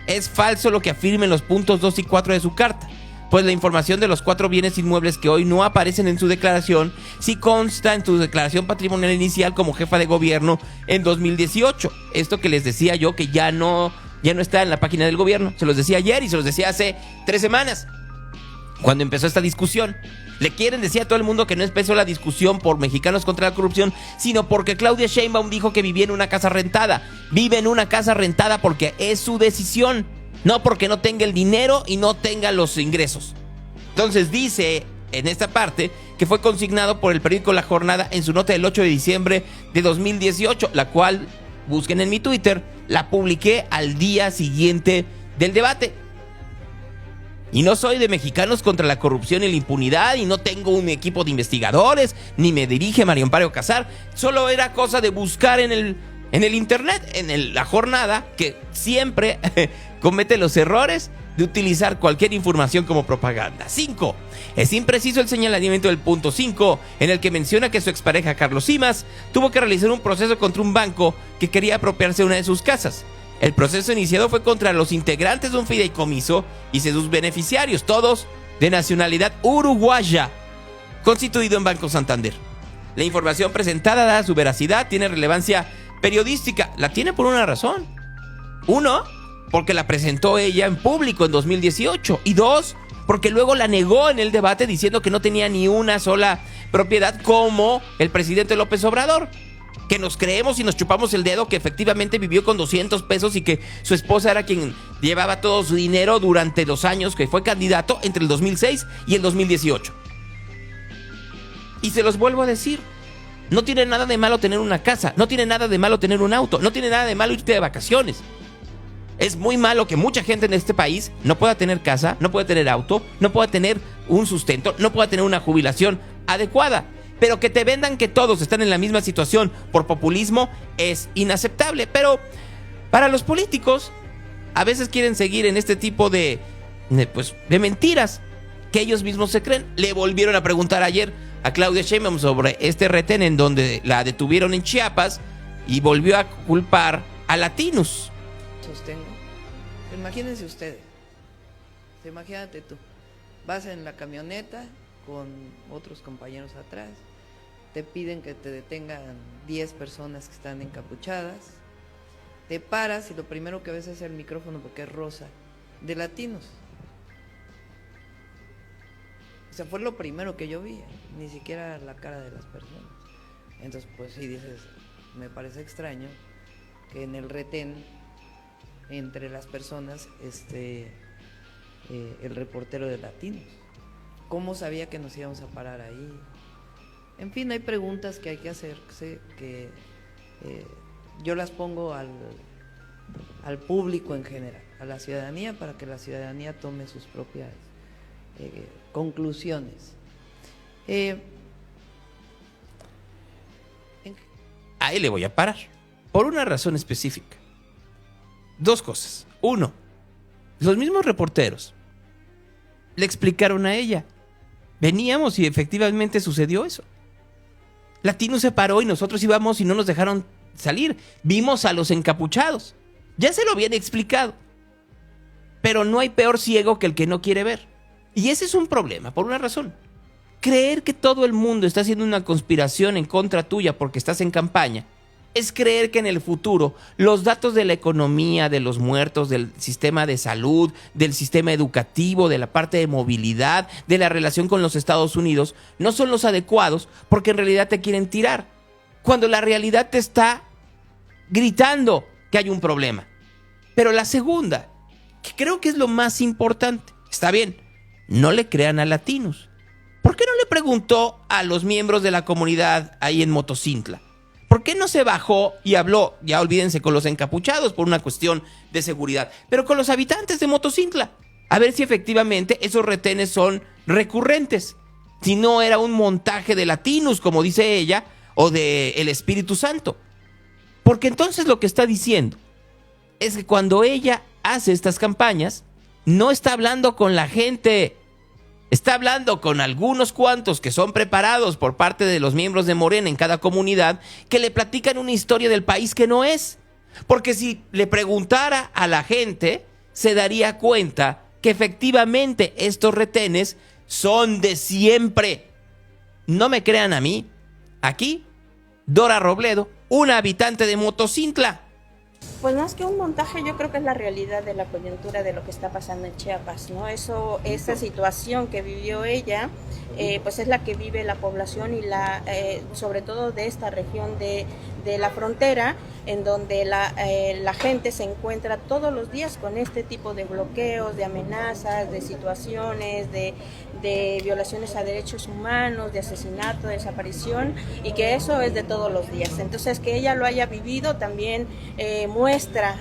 Es falso lo que afirmen los puntos 2 y 4 de su carta, pues la información de los 4 bienes inmuebles que hoy no aparecen en su declaración sí consta en su declaración patrimonial inicial como jefa de gobierno en 2018. Esto que les decía yo que ya no está en la página del gobierno. Se los decía ayer y se los decía hace 3 semanas, cuando empezó esta discusión. Le quieren decir a todo el mundo que no empezó la discusión por Mexicanos contra la corrupción, sino porque Claudia Sheinbaum dijo que vivía en una casa rentada. Vive en una casa rentada porque es su decisión, no porque no tenga el dinero y no tenga los ingresos. Entonces dice en esta parte que fue consignado por el periódico La Jornada en su nota del 8 de diciembre de 2018, la cual, busquen en mi Twitter, la publiqué al día siguiente del debate. Y no soy de Mexicanos contra la corrupción y la impunidad, y no tengo un equipo de investigadores, ni me dirige María Amparo Casar. Solo era cosa de buscar en el internet, La Jornada, que siempre comete los errores de utilizar cualquier información como propaganda. 5. Es impreciso el señalamiento del punto 5, en el que menciona que su expareja Carlos Simas tuvo que realizar un proceso contra un banco que quería apropiarse de una de sus casas. El proceso iniciado fue contra los integrantes de un fideicomiso y sus beneficiarios, todos de nacionalidad uruguaya, constituido en Banco Santander. La información presentada, dada su veracidad, tiene relevancia periodística. La tiene por una razón. 1, porque la presentó ella en público en 2018. Y 2, porque luego la negó en el debate diciendo que no tenía ni una sola propiedad, como el presidente López Obrador, que nos creemos y nos chupamos el dedo que efectivamente vivió con 200 pesos y que su esposa era quien llevaba todo su dinero durante los años que fue candidato entre el 2006 y el 2018. Y se los vuelvo a decir, no tiene nada de malo tener una casa, no tiene nada de malo tener un auto, no tiene nada de malo irte de vacaciones. Es muy malo que mucha gente en este país no pueda tener casa, no pueda tener auto, no pueda tener un sustento, no pueda tener una jubilación adecuada. Pero que te vendan que todos están en la misma situación por populismo es inaceptable. Pero para los políticos, a veces quieren seguir en este tipo de mentiras que ellos mismos se creen. Le volvieron a preguntar ayer a Claudia Sheinbaum sobre este retén en donde la detuvieron en Chiapas, y volvió a culpar a latinos. Sostengo. Imagínense ustedes. Imagínate tú. Vas en la camioneta con otros compañeros atrás, te piden que te detengan 10 personas que están encapuchadas, te paras y lo primero que ves es el micrófono, porque es rosa, de latinos. O sea, fue lo primero que yo vi, ni siquiera la cara de las personas. Entonces, pues sí dices, me parece extraño que en el retén entre las personas el reportero de Latinos. ¿Cómo sabía que nos íbamos a parar ahí? En fin, hay preguntas que hay que hacerse, que yo las pongo al público en general, a la ciudadanía, para que la ciudadanía tome sus propias conclusiones. Ahí le voy a parar, por una razón específica. Dos cosas. Uno, los mismos reporteros le explicaron a ella. Veníamos y efectivamente sucedió eso. Latino se paró y nosotros íbamos y no nos dejaron salir. Vimos a los encapuchados. Ya se lo habían explicado. Pero no hay peor ciego que el que no quiere ver. Y ese es un problema, por una razón. Creer que todo el mundo está haciendo una conspiración en contra tuya porque estás en campaña es creer que en el futuro los datos de la economía, de los muertos, del sistema de salud, del sistema educativo, de la parte de movilidad, de la relación con los Estados Unidos, no son los adecuados porque en realidad te quieren tirar. Cuando la realidad te está gritando que hay un problema. Pero la segunda, que creo que es lo más importante, está bien, no le crean a Latinos. ¿Por qué no le preguntó a los miembros de la comunidad ahí en Motocintla? ¿Por qué no se bajó y habló, ya olvídense, con los encapuchados por una cuestión de seguridad, pero con los habitantes de Motocintla? A ver si efectivamente esos retenes son recurrentes. Si no era un montaje de Latinos, como dice ella, o de el Espíritu Santo. Porque entonces lo que está diciendo es que cuando ella hace estas campañas, no está hablando con la gente. Está hablando con algunos cuantos que son preparados por parte de los miembros de Morena en cada comunidad, que le platican una historia del país que no es. Porque si le preguntara a la gente, se daría cuenta que efectivamente estos retenes son de siempre. No me crean a mí. Aquí, Dora Robledo, una habitante de Motocintla. Pues más que un montaje, yo creo que es la realidad de la coyuntura de lo que está pasando en Chiapas, ¿no? Esa situación que vivió ella, pues es la que vive la población y sobre todo de esta región de la frontera, en donde la gente se encuentra todos los días con este tipo de bloqueos, de amenazas, de situaciones, de violaciones a derechos humanos, de asesinato, de desaparición, y que eso es de todos los días. Entonces, que ella lo haya vivido también muestra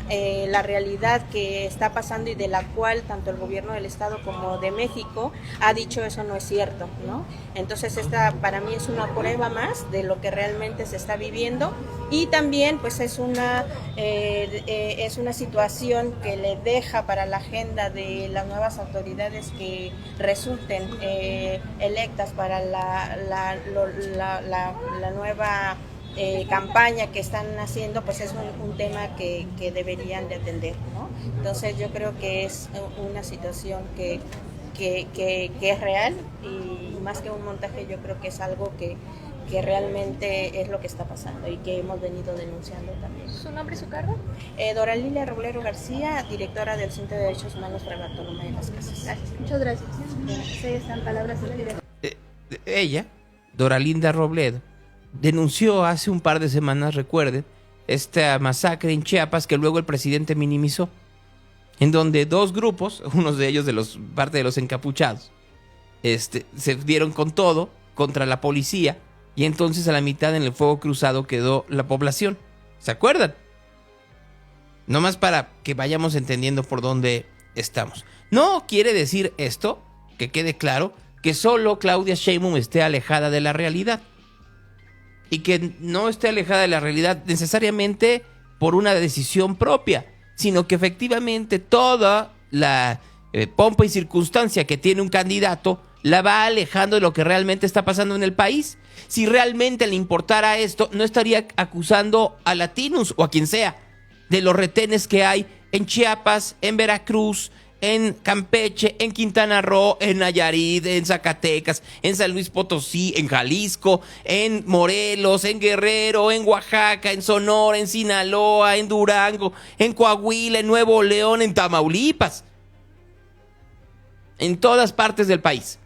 la realidad que está pasando y de la cual tanto el gobierno del Estado como de México ha dicho eso no es cierto, ¿no? Entonces, esta para mí es una prueba más de lo que realmente se está viviendo, y también pues es una situación que le deja para la agenda de las nuevas autoridades que resulten electas para la nueva campaña que están haciendo, pues es un tema que deberían de atender, ¿no? Entonces yo creo que es una situación que es real, y más que un montaje, yo creo que es algo que realmente es lo que está pasando y que hemos venido denunciando también. ¿Su nombre y su cargo? Dora Lilia Robledo García, directora del Centro de Derechos Humanos Fray Bartolomé de las Casas. Gracias. Muchas gracias. Sí, están palabras de Ella, Dora Linda Robledo, denunció hace un par de semanas, recuerden, esta masacre en Chiapas que luego el presidente minimizó, en donde dos grupos, unos de ellos parte de los encapuchados, se dieron con todo contra la policía, y entonces a la mitad en el fuego cruzado quedó la población. ¿Se acuerdan? Nomás para que vayamos entendiendo por dónde estamos. No quiere decir esto, que quede claro, que solo Claudia Sheinbaum esté alejada de la realidad. Y que no esté alejada de la realidad necesariamente por una decisión propia, sino que efectivamente toda la pompa y circunstancia que tiene un candidato la va alejando de lo que realmente está pasando en el país. Si realmente le importara esto, no estaría acusando a Latinos o a quien sea de los retenes que hay en Chiapas, en Veracruz, en Campeche, en Quintana Roo, en Nayarit, en Zacatecas, en San Luis Potosí, en Jalisco, en Morelos, en Guerrero, en Oaxaca, en Sonora, en Sinaloa, en Durango, en Coahuila, en Nuevo León, en Tamaulipas. En todas partes del país.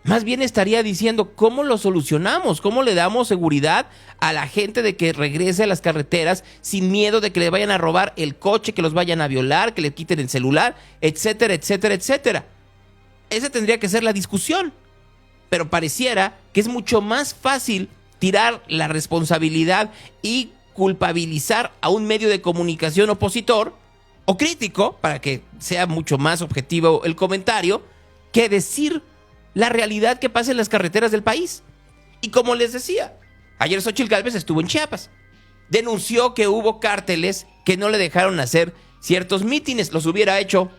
Más bien estaría diciendo cómo lo solucionamos, cómo le damos seguridad a la gente de que regrese a las carreteras sin miedo de que le vayan a robar el coche, que los vayan a violar, que le quiten el celular, etcétera, etcétera, etcétera. Esa tendría que ser la discusión. Pero pareciera que es mucho más fácil tirar la responsabilidad y culpabilizar a un medio de comunicación opositor o crítico, para que sea mucho más objetivo el comentario, que decir la realidad que pasa en las carreteras del país. Y como les decía, ayer Xóchitl Gálvez estuvo en Chiapas. Denunció que hubo cárteles que no le dejaron hacer ciertos mítines. Los hubiera hecho.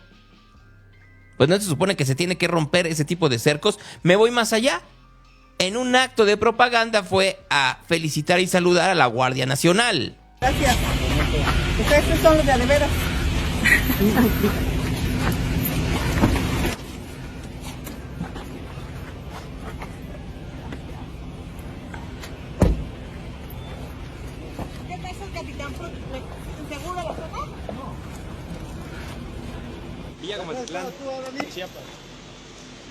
Pues no se supone que se tiene que romper ese tipo de cercos. Me voy más allá. En un acto de propaganda fue a felicitar y saludar a la Guardia Nacional. Gracias. Ustedes son los de veras. ¿Qué pasa, capitán? ¿Seguro la zona? No. Villa Comaltitlán, Chiapas.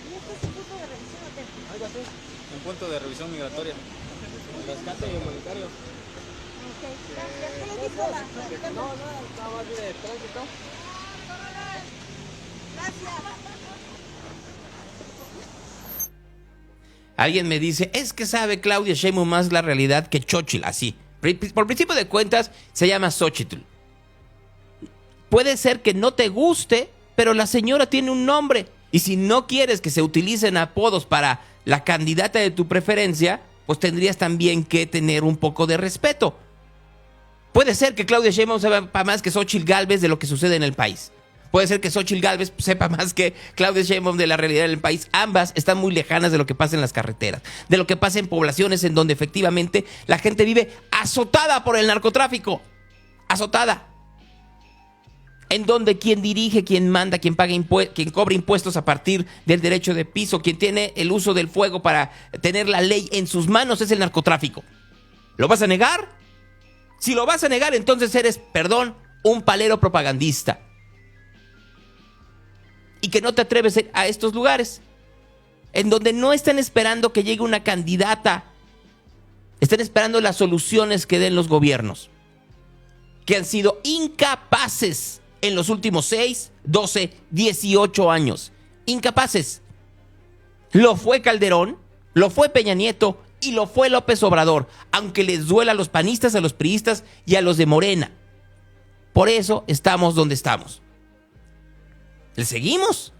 ¿Y este es un punto de revisión o qué? Algo así. Un punto de revisión migratoria. Rescate humanitario. Ok, gracias. ¿Qué le dijo la capitán? No, estaba aquí de tránsito. Gracias. Alguien me dice, es que sabe Claudia Sheinbaum más la realidad que Xóchitl, así. Por principio de cuentas, se llama Xóchitl. Puede ser que no te guste, pero la señora tiene un nombre. Y si no quieres que se utilicen apodos para la candidata de tu preferencia, pues tendrías también que tener un poco de respeto. Puede ser que Claudia Sheinbaum sepa más que Xóchitl Gálvez de lo que sucede en el país. Puede ser que Xóchitl Gálvez sepa más que Claudia Sheinbaum de la realidad del país. Ambas están muy lejanas de lo que pasa en las carreteras, de lo que pasa en poblaciones en donde efectivamente la gente vive azotada por el narcotráfico. Azotada. En donde quien dirige, quien manda, quien paga quien cobra impuestos a partir del derecho de piso, quien tiene el uso del fuego para tener la ley en sus manos es el narcotráfico. ¿Lo vas a negar? Si lo vas a negar, entonces eres, perdón, un palero propagandista. Y que no te atreves a estos lugares, en donde no están esperando que llegue una candidata, están esperando las soluciones que den los gobiernos, que han sido incapaces en los últimos 6, 12, 18 años. Incapaces. Lo fue Calderón, lo fue Peña Nieto y lo fue López Obrador, aunque les duela a los panistas, a los priistas y a los de Morena. Por eso estamos donde estamos. ¿Le seguimos?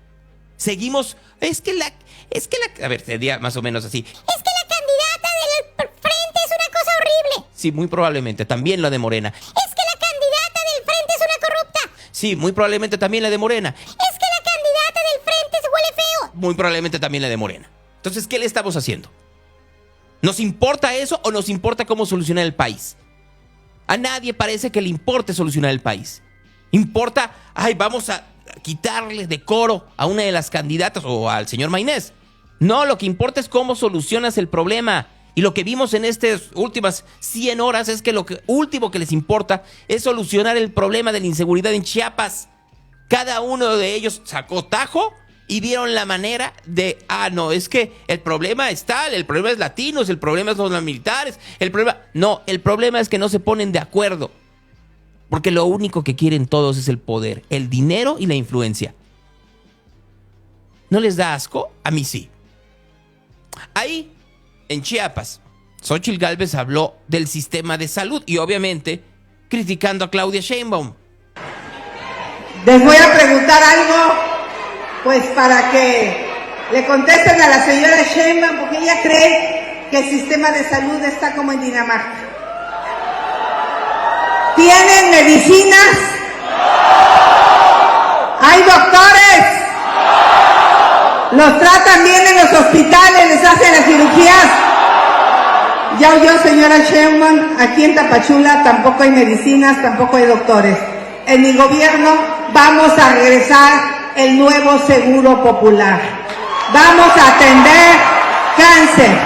Seguimos. A ver, sería más o menos así. Es que la candidata del frente es una cosa horrible. Sí, muy probablemente. También la de Morena. Es que la candidata del frente es una corrupta. Sí, muy probablemente también la de Morena. Es que la candidata del frente se huele feo. Muy probablemente también la de Morena. Entonces, ¿qué le estamos haciendo? ¿Nos importa eso o nos importa cómo solucionar el país? A nadie parece que le importe solucionar el país. Importa, vamos a quitarle decoro a una de las candidatas o al señor Maynés. No, lo que importa es cómo solucionas el problema. Y lo que vimos en estas últimas 100 horas es que lo último que les importa es solucionar el problema de la inseguridad en Chiapas. Cada uno de ellos sacó tajo y vieron la manera de, no, es que el problema es tal, el problema es latinos, el problema son los militares, el problema es que no se ponen de acuerdo. Porque lo único que quieren todos es el poder, el dinero y la influencia. ¿No les da asco? A mí sí. Ahí, en Chiapas, Xóchitl Gálvez habló del sistema de salud y obviamente criticando a Claudia Sheinbaum. Les voy a preguntar algo, pues para que le contesten a la señora Sheinbaum, porque ella cree que el sistema de salud está como en Dinamarca. ¿Tienen medicinas? ¿Hay doctores? ¿Los tratan bien en los hospitales? ¿Les hacen las cirugías? Ya oyó, señora Sheinbaum, aquí en Tapachula tampoco hay medicinas, tampoco hay doctores. En mi gobierno vamos a regresar el nuevo seguro popular. Vamos a atender cáncer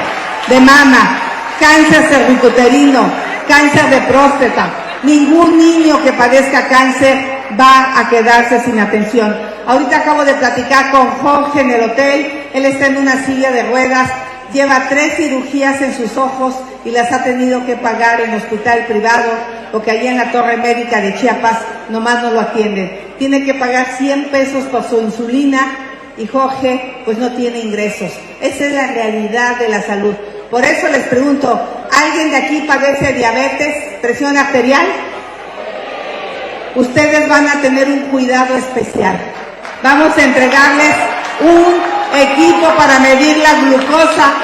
de mama, cáncer cervicuterino, cáncer de próstata. Ningún niño que padezca cáncer va a quedarse sin atención. Ahorita acabo de platicar con Jorge en el hotel Él está en una silla de ruedas, lleva 3 cirugías en sus ojos y las ha tenido que pagar en hospital privado, porque allá en la Torre Médica de Chiapas nomás no lo atienden. Tiene que pagar 100 pesos por su insulina y Jorge pues no tiene ingresos. Esa es la realidad de la salud. Por eso les pregunto, ¿alguien de aquí padece diabetes, presión arterial? Ustedes van a tener un cuidado especial. Vamos a entregarles un equipo para medir la glucosa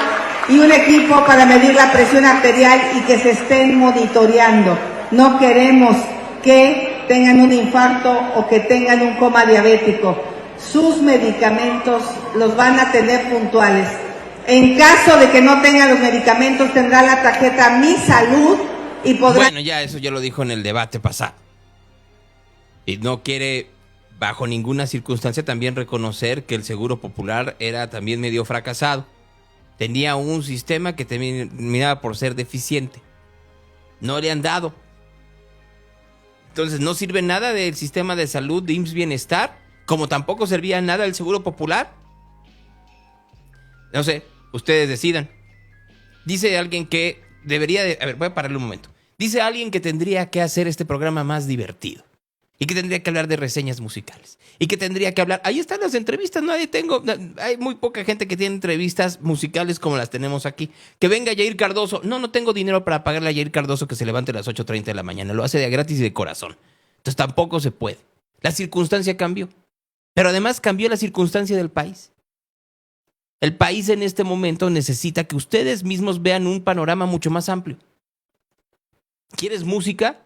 y un equipo para medir la presión arterial y que se estén monitoreando. No queremos que tengan un infarto o que tengan un coma diabético. Sus medicamentos los van a tener puntuales. En caso de que no tengan los medicamentos, tendrá la tarjeta Mi Salud y podrá... Bueno, ya eso ya lo dijo en el debate pasado. Y no quiere, bajo ninguna circunstancia, también reconocer que el Seguro Popular era también medio fracasado. Tenía un sistema que terminaba por ser deficiente. No le han dado. Entonces no sirve nada del sistema de salud de IMSS Bienestar, como tampoco servía nada el Seguro Popular. No sé, ustedes decidan. Dice alguien que debería de... A ver, voy a pararle un momento. Dice alguien que tendría que hacer este programa más divertido. Y que tendría que hablar de reseñas musicales. Y que tendría que hablar... Ahí están las entrevistas. Hay muy poca gente que tiene entrevistas musicales como las tenemos aquí. Que venga Yair Cardoso. No tengo dinero para pagarle a Yair Cardoso que se levante a las 8:30 de la mañana. Lo hace de gratis y de corazón. Entonces tampoco se puede. La circunstancia cambió. Pero además cambió la circunstancia del país. El país en este momento necesita que ustedes mismos vean un panorama mucho más amplio. ¿Quieres música?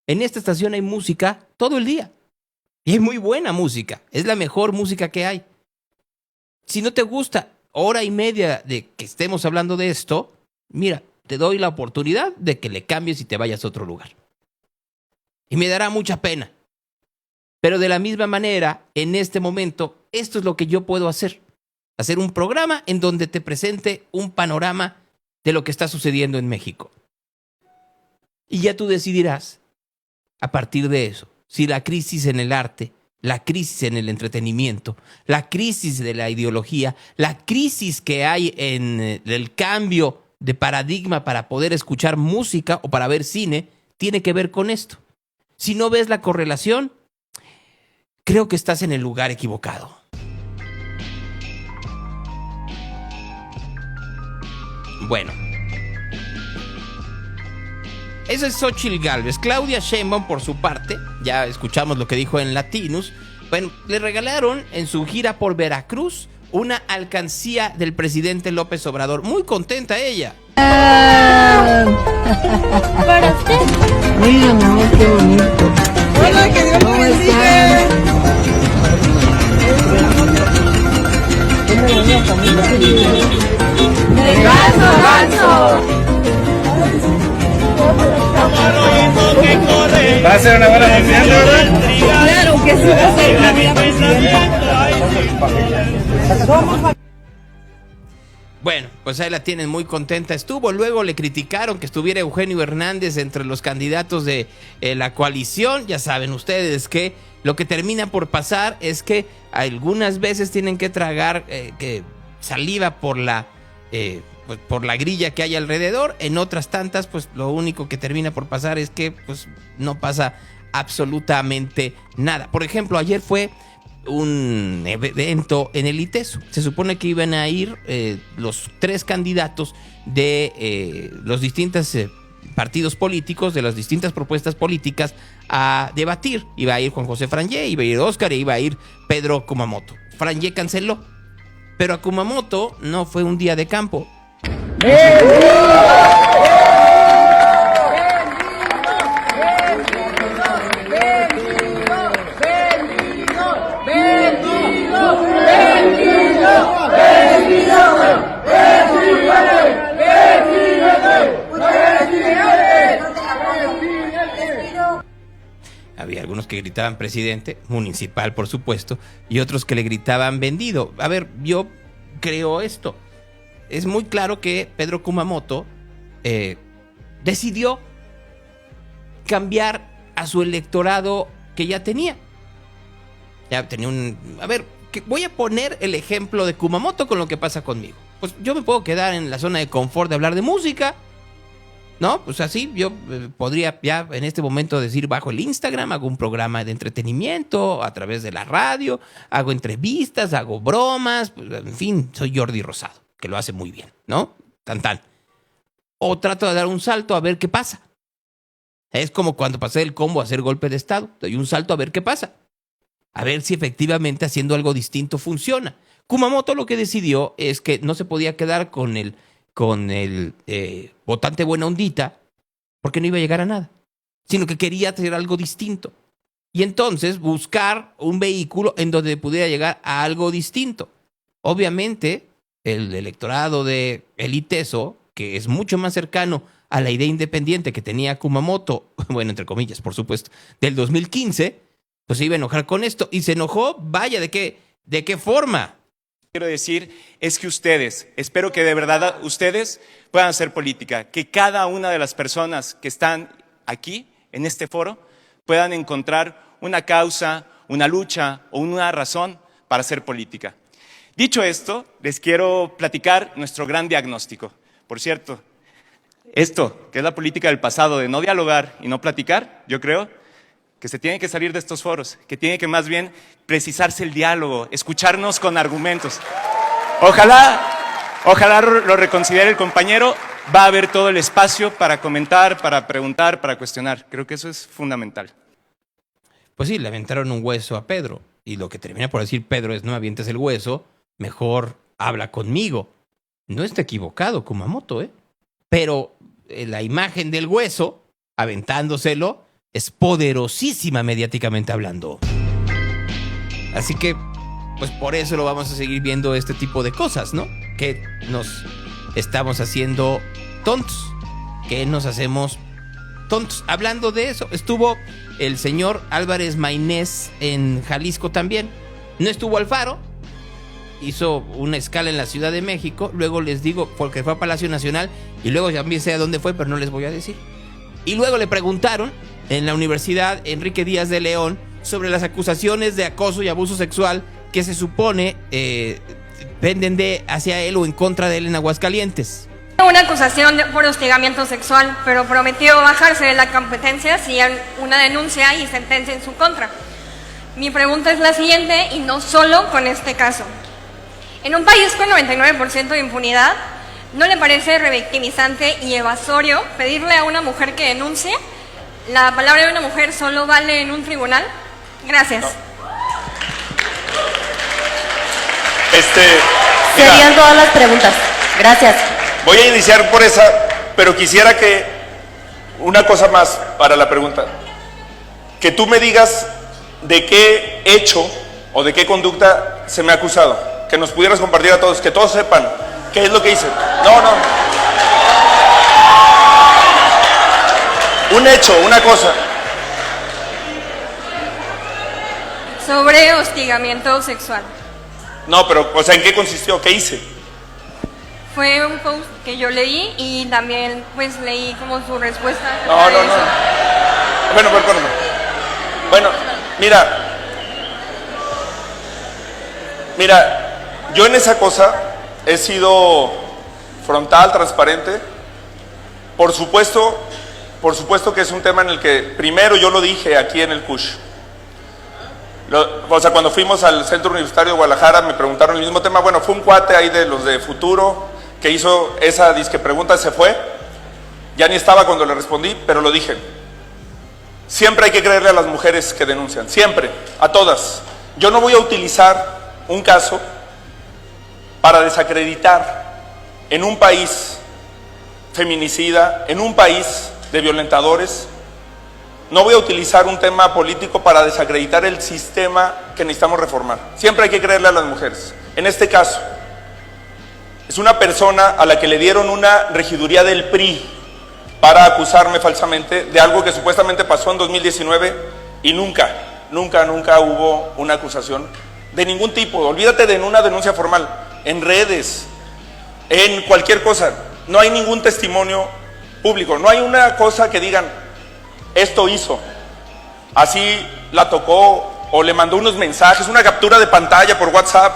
En esta estación hay música todo el día. Y hay muy buena música. Es la mejor música que hay. Si no te gusta 1:30 de que estemos hablando de esto, mira, te doy la oportunidad de que le cambies y te vayas a otro lugar. Y me dará mucha pena. Pero de la misma manera, en este momento, esto es lo que yo puedo hacer. Hacer un programa en donde te presente un panorama de lo que está sucediendo en México. Y ya tú decidirás, a partir de eso, si la crisis en el arte, la crisis en el entretenimiento, la crisis de la ideología, la crisis que hay en el cambio de paradigma para poder escuchar música o para ver cine, tiene que ver con esto. Si no ves la correlación, creo que estás en el lugar equivocado. Bueno. Eso es Xóchitl Gálvez. Claudia Sheinbaum, por su parte, ya escuchamos lo que dijo en Latinus. Bueno, le regalaron en su gira por Veracruz una alcancía del presidente López Obrador. Muy contenta ella. Para usted. Mira, mi amor, qué bonito. Hola, que Dios me bendiga. ¡Ganso! Va a ser una buena presidenta, ¿verdad? Claro que sí, va a ser una buena presidenta. Bueno, pues ahí la tienen muy contenta. Estuvo, luego le criticaron que estuviera Eugenio Hernández entre los candidatos de la coalición. Ya saben ustedes que lo que termina por pasar es que algunas veces tienen que tragar saliva por la grilla que hay alrededor. En otras tantas, pues lo único que termina por pasar es que pues no pasa absolutamente nada. Por ejemplo, ayer fue un evento en el ITESO. Se supone que iban a ir los 3 candidatos de los distintos partidos políticos, de las distintas propuestas políticas a debatir. Iba a ir Juan José Frangé, iba a ir Óscar e iba a ir Pedro Kumamoto. Frangé canceló, pero a Kumamoto no fue un día de campo. Había algunos que gritaban presidente, municipal por supuesto, y otros que le gritaban vendido. A ver, yo creo esto. Es muy claro que Pedro Kumamoto decidió cambiar a su electorado que ya tenía. Ya tenía porque voy a poner el ejemplo de Kumamoto con lo que pasa conmigo. Pues yo me puedo quedar en la zona de confort de hablar de música, ¿no? Pues así yo podría ya en este momento decir, bajo el Instagram, hago un programa de entretenimiento a través de la radio, hago entrevistas, hago bromas, pues, en fin, soy Jordi Rosado, que lo hace muy bien, ¿no? Tan. O trato de dar un salto a ver qué pasa. Es como cuando pasé del combo a hacer golpe de estado, doy un salto a ver qué pasa. A ver si efectivamente haciendo algo distinto funciona. Kumamoto lo que decidió es que no se podía quedar con el votante buena ondita, porque no iba a llegar a nada, sino que quería hacer algo distinto. Y entonces buscar un vehículo en donde pudiera llegar a algo distinto. Obviamente, el electorado de el ITESO, que es mucho más cercano a la idea independiente que tenía Kumamoto, bueno, entre comillas, por supuesto, del 2015, pues se iba a enojar con esto. Y se enojó, vaya, ¿de qué forma? Quiero decir es que ustedes, espero que de verdad ustedes puedan hacer política, que cada una de las personas que están aquí, en este foro, puedan encontrar una causa, una lucha o una razón para hacer política. Dicho esto, les quiero platicar nuestro gran diagnóstico. Por cierto, esto, que es la política del pasado de no dialogar y no platicar, yo creo que se tiene que salir de estos foros, que tiene que más bien precisarse el diálogo, escucharnos con argumentos. Ojalá lo reconsidere el compañero, va a haber todo el espacio para comentar, para preguntar, para cuestionar. Creo que eso es fundamental. Pues sí, le aventaron un hueso a Pedro, y lo que termina por decir Pedro es: no me avientes el hueso, mejor habla conmigo. No está equivocado Kumamoto, pero la imagen del hueso, aventándoselo, es poderosísima mediáticamente hablando. Así que, pues por eso lo vamos a seguir viendo este tipo de cosas, ¿no? Que nos estamos haciendo tontos, que nos hacemos tontos. Hablando de eso, estuvo el señor Álvarez Maynés en Jalisco también. No estuvo Alfaro, hizo una escala en la Ciudad de México, luego les digo, porque fue a Palacio Nacional, y luego ya sé a dónde fue, pero no les voy a decir. Y luego le preguntaron en la Universidad Enrique Díaz de León sobre las acusaciones de acoso y abuso sexual que se supone penden hacia él o en contra de él en Aguascalientes. Una acusación por hostigamiento sexual, pero prometió bajarse de la competencia si hay una denuncia y sentencia en su contra. Mi pregunta es la siguiente, y no solo con este caso. En un país con 99% de impunidad, ¿no le parece revictimizante y evasorio pedirle a una mujer que denuncie? ¿La palabra de una mujer solo vale en un tribunal? Gracias. Serían todas las preguntas. Gracias. Voy a iniciar por esa, pero quisiera que una cosa más para la pregunta. Que tú me digas de qué hecho o de qué conducta se me ha acusado. Que nos pudieras compartir a todos, que todos sepan qué es lo que hice. No. Un hecho, una cosa. Sobre hostigamiento sexual. No, pero, o sea, ¿en qué consistió? ¿Qué hice? Fue un post que yo leí y también pues leí como su respuesta. No. Bueno, perdóname. Bueno, mira, yo en esa cosa he sido frontal, transparente. Por supuesto que es un tema en el que primero yo lo dije aquí en el CUSH. O sea, cuando fuimos al Centro Universitario de Guadalajara me preguntaron el mismo tema. Bueno, fue un cuate ahí de los de Futuro que hizo esa disque pregunta, se fue. Ya ni estaba cuando le respondí, pero lo dije. Siempre hay que creerle a las mujeres que denuncian, siempre, a todas. Yo no voy a utilizar un caso para desacreditar en un país feminicida, en un país de violentadores. No voy a utilizar un tema político para desacreditar el sistema que necesitamos reformar. Siempre hay que creerle a las mujeres. En este caso, es una persona a la que le dieron una regiduría del PRI para acusarme falsamente de algo que supuestamente pasó en 2019 y nunca hubo una acusación de ningún tipo. Olvídate de una denuncia formal, en redes, en cualquier cosa. No hay ningún testimonio público, no hay una cosa que digan esto hizo, así la tocó o le mandó unos mensajes, una captura de pantalla por WhatsApp,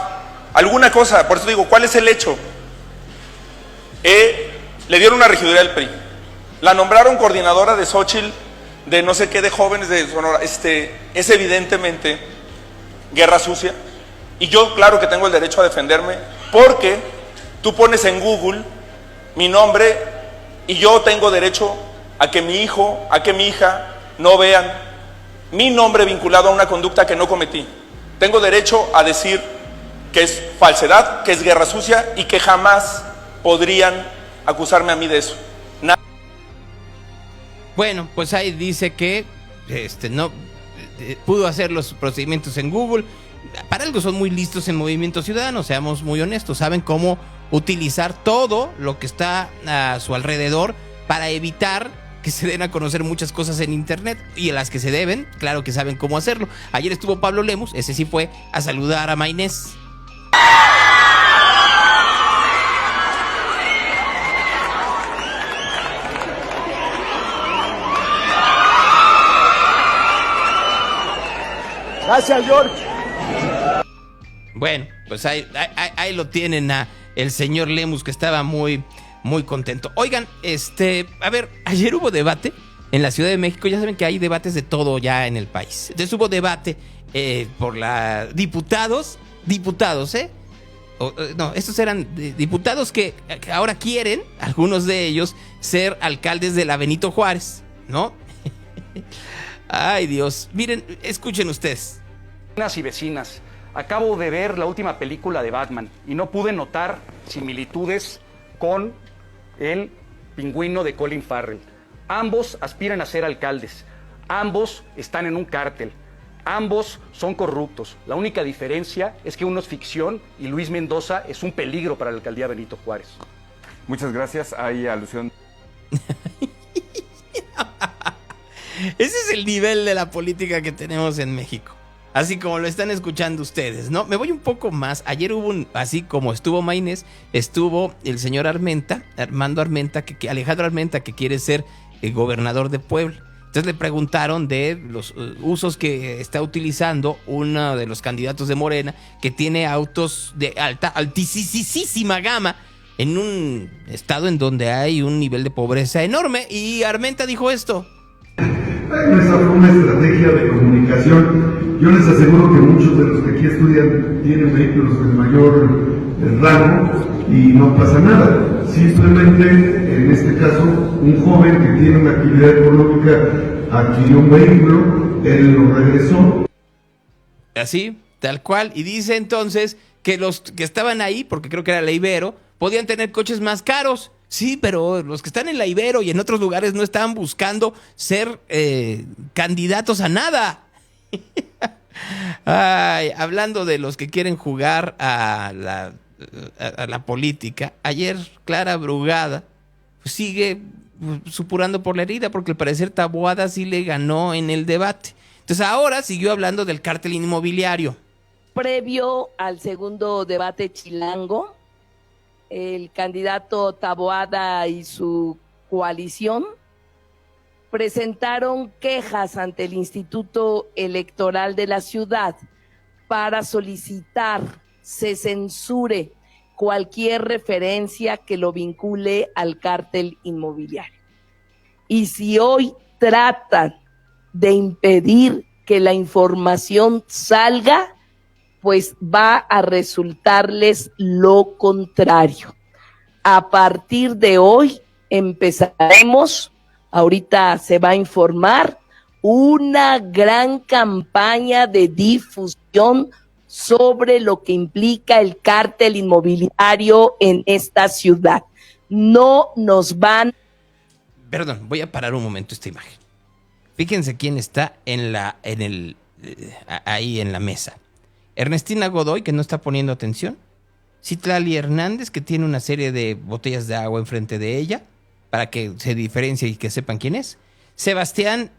alguna cosa. Por eso digo, ¿cuál es el hecho? Le dieron una regiduría del PRI, la nombraron coordinadora de Xóchitl, de no sé qué, de jóvenes de Sonora. Es evidentemente guerra sucia, y yo claro que tengo el derecho a defenderme, porque tú pones en Google mi nombre y yo tengo derecho a que mi hijo, a que mi hija no vean mi nombre vinculado a una conducta que no cometí. Tengo derecho a decir que es falsedad, que es guerra sucia, y que jamás podrían acusarme a mí de eso. Bueno, pues ahí dice que no pudo hacer los procedimientos en Google. Para algo son muy listos en Movimiento Ciudadano, seamos muy honestos, saben cómo utilizar todo lo que está a su alrededor para evitar que se den a conocer muchas cosas en internet, y a las que se deben, claro que saben cómo hacerlo. Ayer estuvo Pablo Lemus, ese sí fue a saludar a Maynés. Gracias, George. Bueno, pues ahí lo tienen a el señor Lemus, que estaba muy contento. Oigan, a ver, ayer hubo debate en la Ciudad de México. Ya saben que hay debates de todo ya en el país. Entonces hubo debate por diputados, no, estos eran diputados que ahora quieren, algunos de ellos, ser alcaldes de la Benito Juárez, ¿no? Ay, Dios. Miren, escuchen ustedes. Y vecinas, acabo de ver la última película de Batman y no pude notar similitudes con el Pingüino de Colin Farrell. Ambos aspiran a ser alcaldes, ambos están en un cártel, ambos son corruptos. La única diferencia es que uno es ficción y Luis Mendoza es un peligro para la alcaldía Benito Juárez. Muchas gracias, hay alusión. Ese es el nivel de la política que tenemos en México. Así como lo están escuchando ustedes, ¿no? Me voy un poco más. Ayer hubo así como estuvo Maynés, estuvo el señor Armando Armenta, Alejandro Armenta, que quiere ser el gobernador de Puebla. Entonces le preguntaron de los usos que está utilizando uno de los candidatos de Morena, que tiene autos de altísima gama, en un estado en donde hay un nivel de pobreza enorme. Y Armenta dijo esto. Esa fue una estrategia de comunicación. Yo les aseguro que muchos de los que aquí estudian tienen vehículos de mayor rango y no pasa nada. Simplemente, en este caso, un joven que tiene una actividad económica adquirió un vehículo, él lo regresó. Así, tal cual. Y dice entonces que los que estaban ahí, porque creo que era la Ibero, podían tener coches más caros. Sí, pero los que están en la Ibero y en otros lugares no estaban buscando ser candidatos a nada. Ay, hablando de los que quieren jugar a la política, ayer Clara Brugada pues, sigue supurando por la herida, porque al parecer Taboada sí le ganó en el debate. Entonces ahora siguió hablando del cártel inmobiliario. Previo al segundo debate chilango, el candidato Taboada y su coalición presentaron quejas ante el Instituto Electoral de la ciudad para solicitar se censure cualquier referencia que lo vincule al cártel inmobiliario. Y si hoy tratan de impedir que la información salga, pues va a resultarles lo contrario. A partir de hoy empezaremos, ahorita se va a informar, una gran campaña de difusión sobre lo que implica el cártel inmobiliario en esta ciudad. No nos van... Perdón, voy a parar un momento esta imagen. Fíjense quién está ahí en la mesa. Ernestina Godoy, que no está poniendo atención. Citlali Hernández, que tiene una serie de botellas de agua enfrente de ella, para que se diferencie y que sepan quién es. Sebastián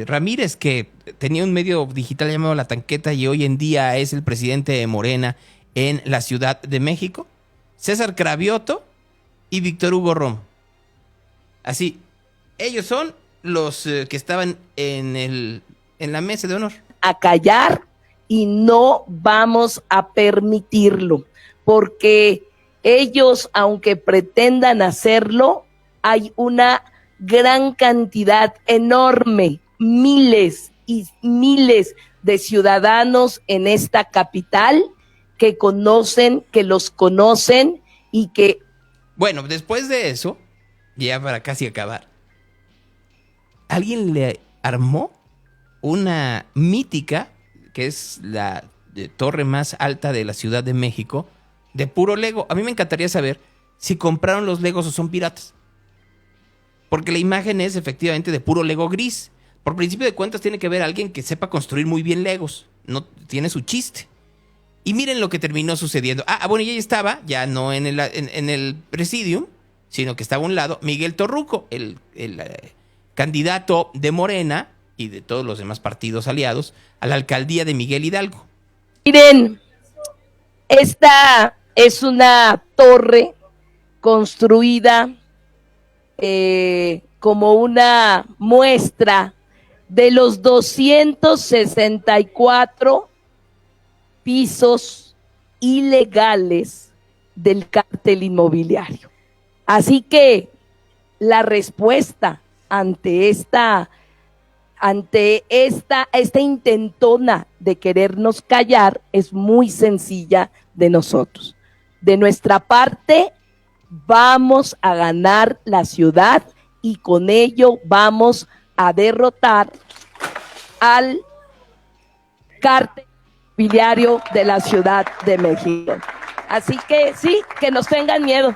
Ramírez, que tenía un medio digital llamado La Tanqueta y hoy en día es el presidente de Morena en la Ciudad de México. César Cravioto y Víctor Hugo Romo. Así, ellos son los que estaban en la mesa de honor. a callar y no vamos a permitirlo, porque ellos, aunque pretendan hacerlo, hay una gran cantidad enorme, miles y miles de ciudadanos en esta capital que conocen, que los conocen y que... Bueno, después de eso, ya para casi acabar, alguien le armó una mítica, que es la torre más alta de la Ciudad de México, de puro Lego. A mí me encantaría saber si compraron los Legos o son piratas. Porque la imagen es efectivamente de puro Lego gris. Por principio de cuentas tiene que haber alguien que sepa construir muy bien Legos. No tiene su chiste. Y miren lo que terminó sucediendo. Bueno, y ahí estaba, ya no en el Presidium, sino que estaba a un lado, Miguel Torruco, el candidato de Morena y de todos los demás partidos aliados a la alcaldía de Miguel Hidalgo. Miren, esta es una torre construida como una muestra de los 264 pisos ilegales del cártel inmobiliario. Así que la respuesta ante esta intentona de querernos callar es muy sencilla de nosotros. De nuestra parte, vamos a ganar la ciudad y con ello vamos a derrotar al cártel inmobiliario de la Ciudad de México. Así que sí, que nos tengan miedo.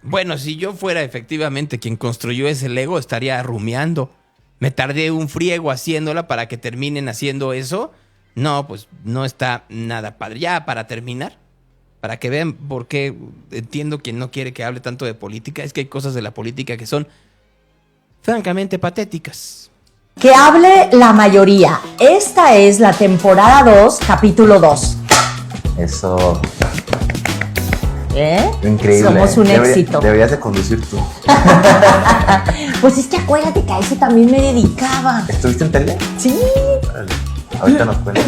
Bueno, si yo fuera efectivamente quien construyó ese Lego, estaría rumiando. Me tardé un friego haciéndola para que terminen haciendo eso. No, pues no está nada padre. Ya para terminar, para que vean por qué entiendo quien no quiere que hable tanto de política, es que hay cosas de la política que son francamente patéticas. Que hable la mayoría. Esta es la temporada 2, capítulo 2. Eso. ¿Eh? Increíble. Somos un éxito. Deberías de conducir tú. Pues es que acuérdate que a eso también me dedicaba. ¿Estuviste en tele? Sí. Órale. Ahorita nos cuentas.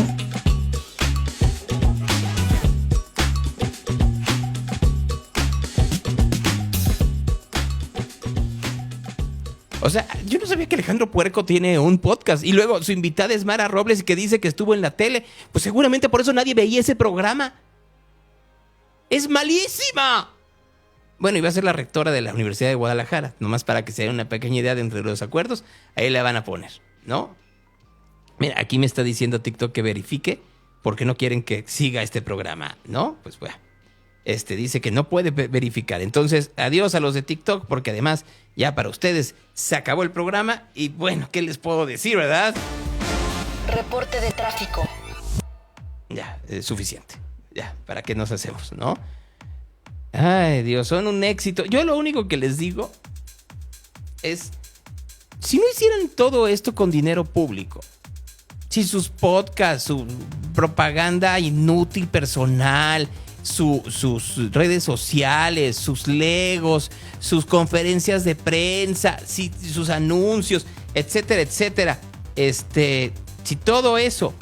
O sea, yo no sabía que Alejandro Puerco tiene un podcast. Y luego su invitada es Mara Robles, que dice que estuvo en la tele. Pues seguramente por eso nadie veía ese programa. ¡Es malísima! Bueno, iba a ser la rectora de la Universidad de Guadalajara. Nomás para que se den una pequeña idea de entre los acuerdos. Ahí la van a poner, ¿no? Mira, aquí me está diciendo TikTok que verifique porque no quieren que siga este programa, ¿no? Pues bueno. Dice que no puede verificar. Entonces, adiós a los de TikTok, porque además, ya para ustedes se acabó el programa. Y bueno, ¿qué les puedo decir, verdad? Reporte de tráfico. Ya, es suficiente. Ya, ¿para qué nos hacemos, no? Ay, Dios, son un éxito. Yo lo único que les digo es, si no hicieran todo esto con dinero público, si sus podcasts, su propaganda inútil personal, sus redes sociales, sus legos, sus conferencias de prensa, sus anuncios, etcétera, etcétera. Si todo eso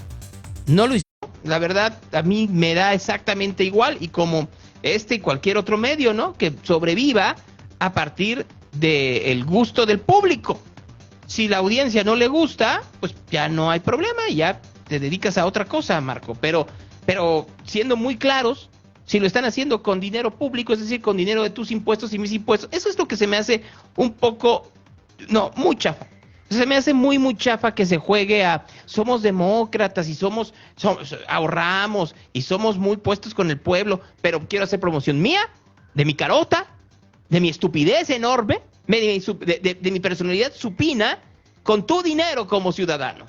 no lo hicieron, la verdad a mí me da exactamente igual, y como y cualquier otro medio, ¿no? Que sobreviva a partir del gusto del público. Si la audiencia no le gusta, pues ya no hay problema, ya te dedicas a otra cosa, Marco. Pero siendo muy claros, si lo están haciendo con dinero público, es decir, con dinero de tus impuestos y mis impuestos, eso es lo que se me hace un poco, muy chafa. Se me hace muy chafa que se juegue a somos demócratas y somos ahorramos y somos muy puestos con el pueblo, pero quiero hacer promoción mía, de mi carota, de mi estupidez enorme, de mi personalidad supina, con tu dinero como ciudadano.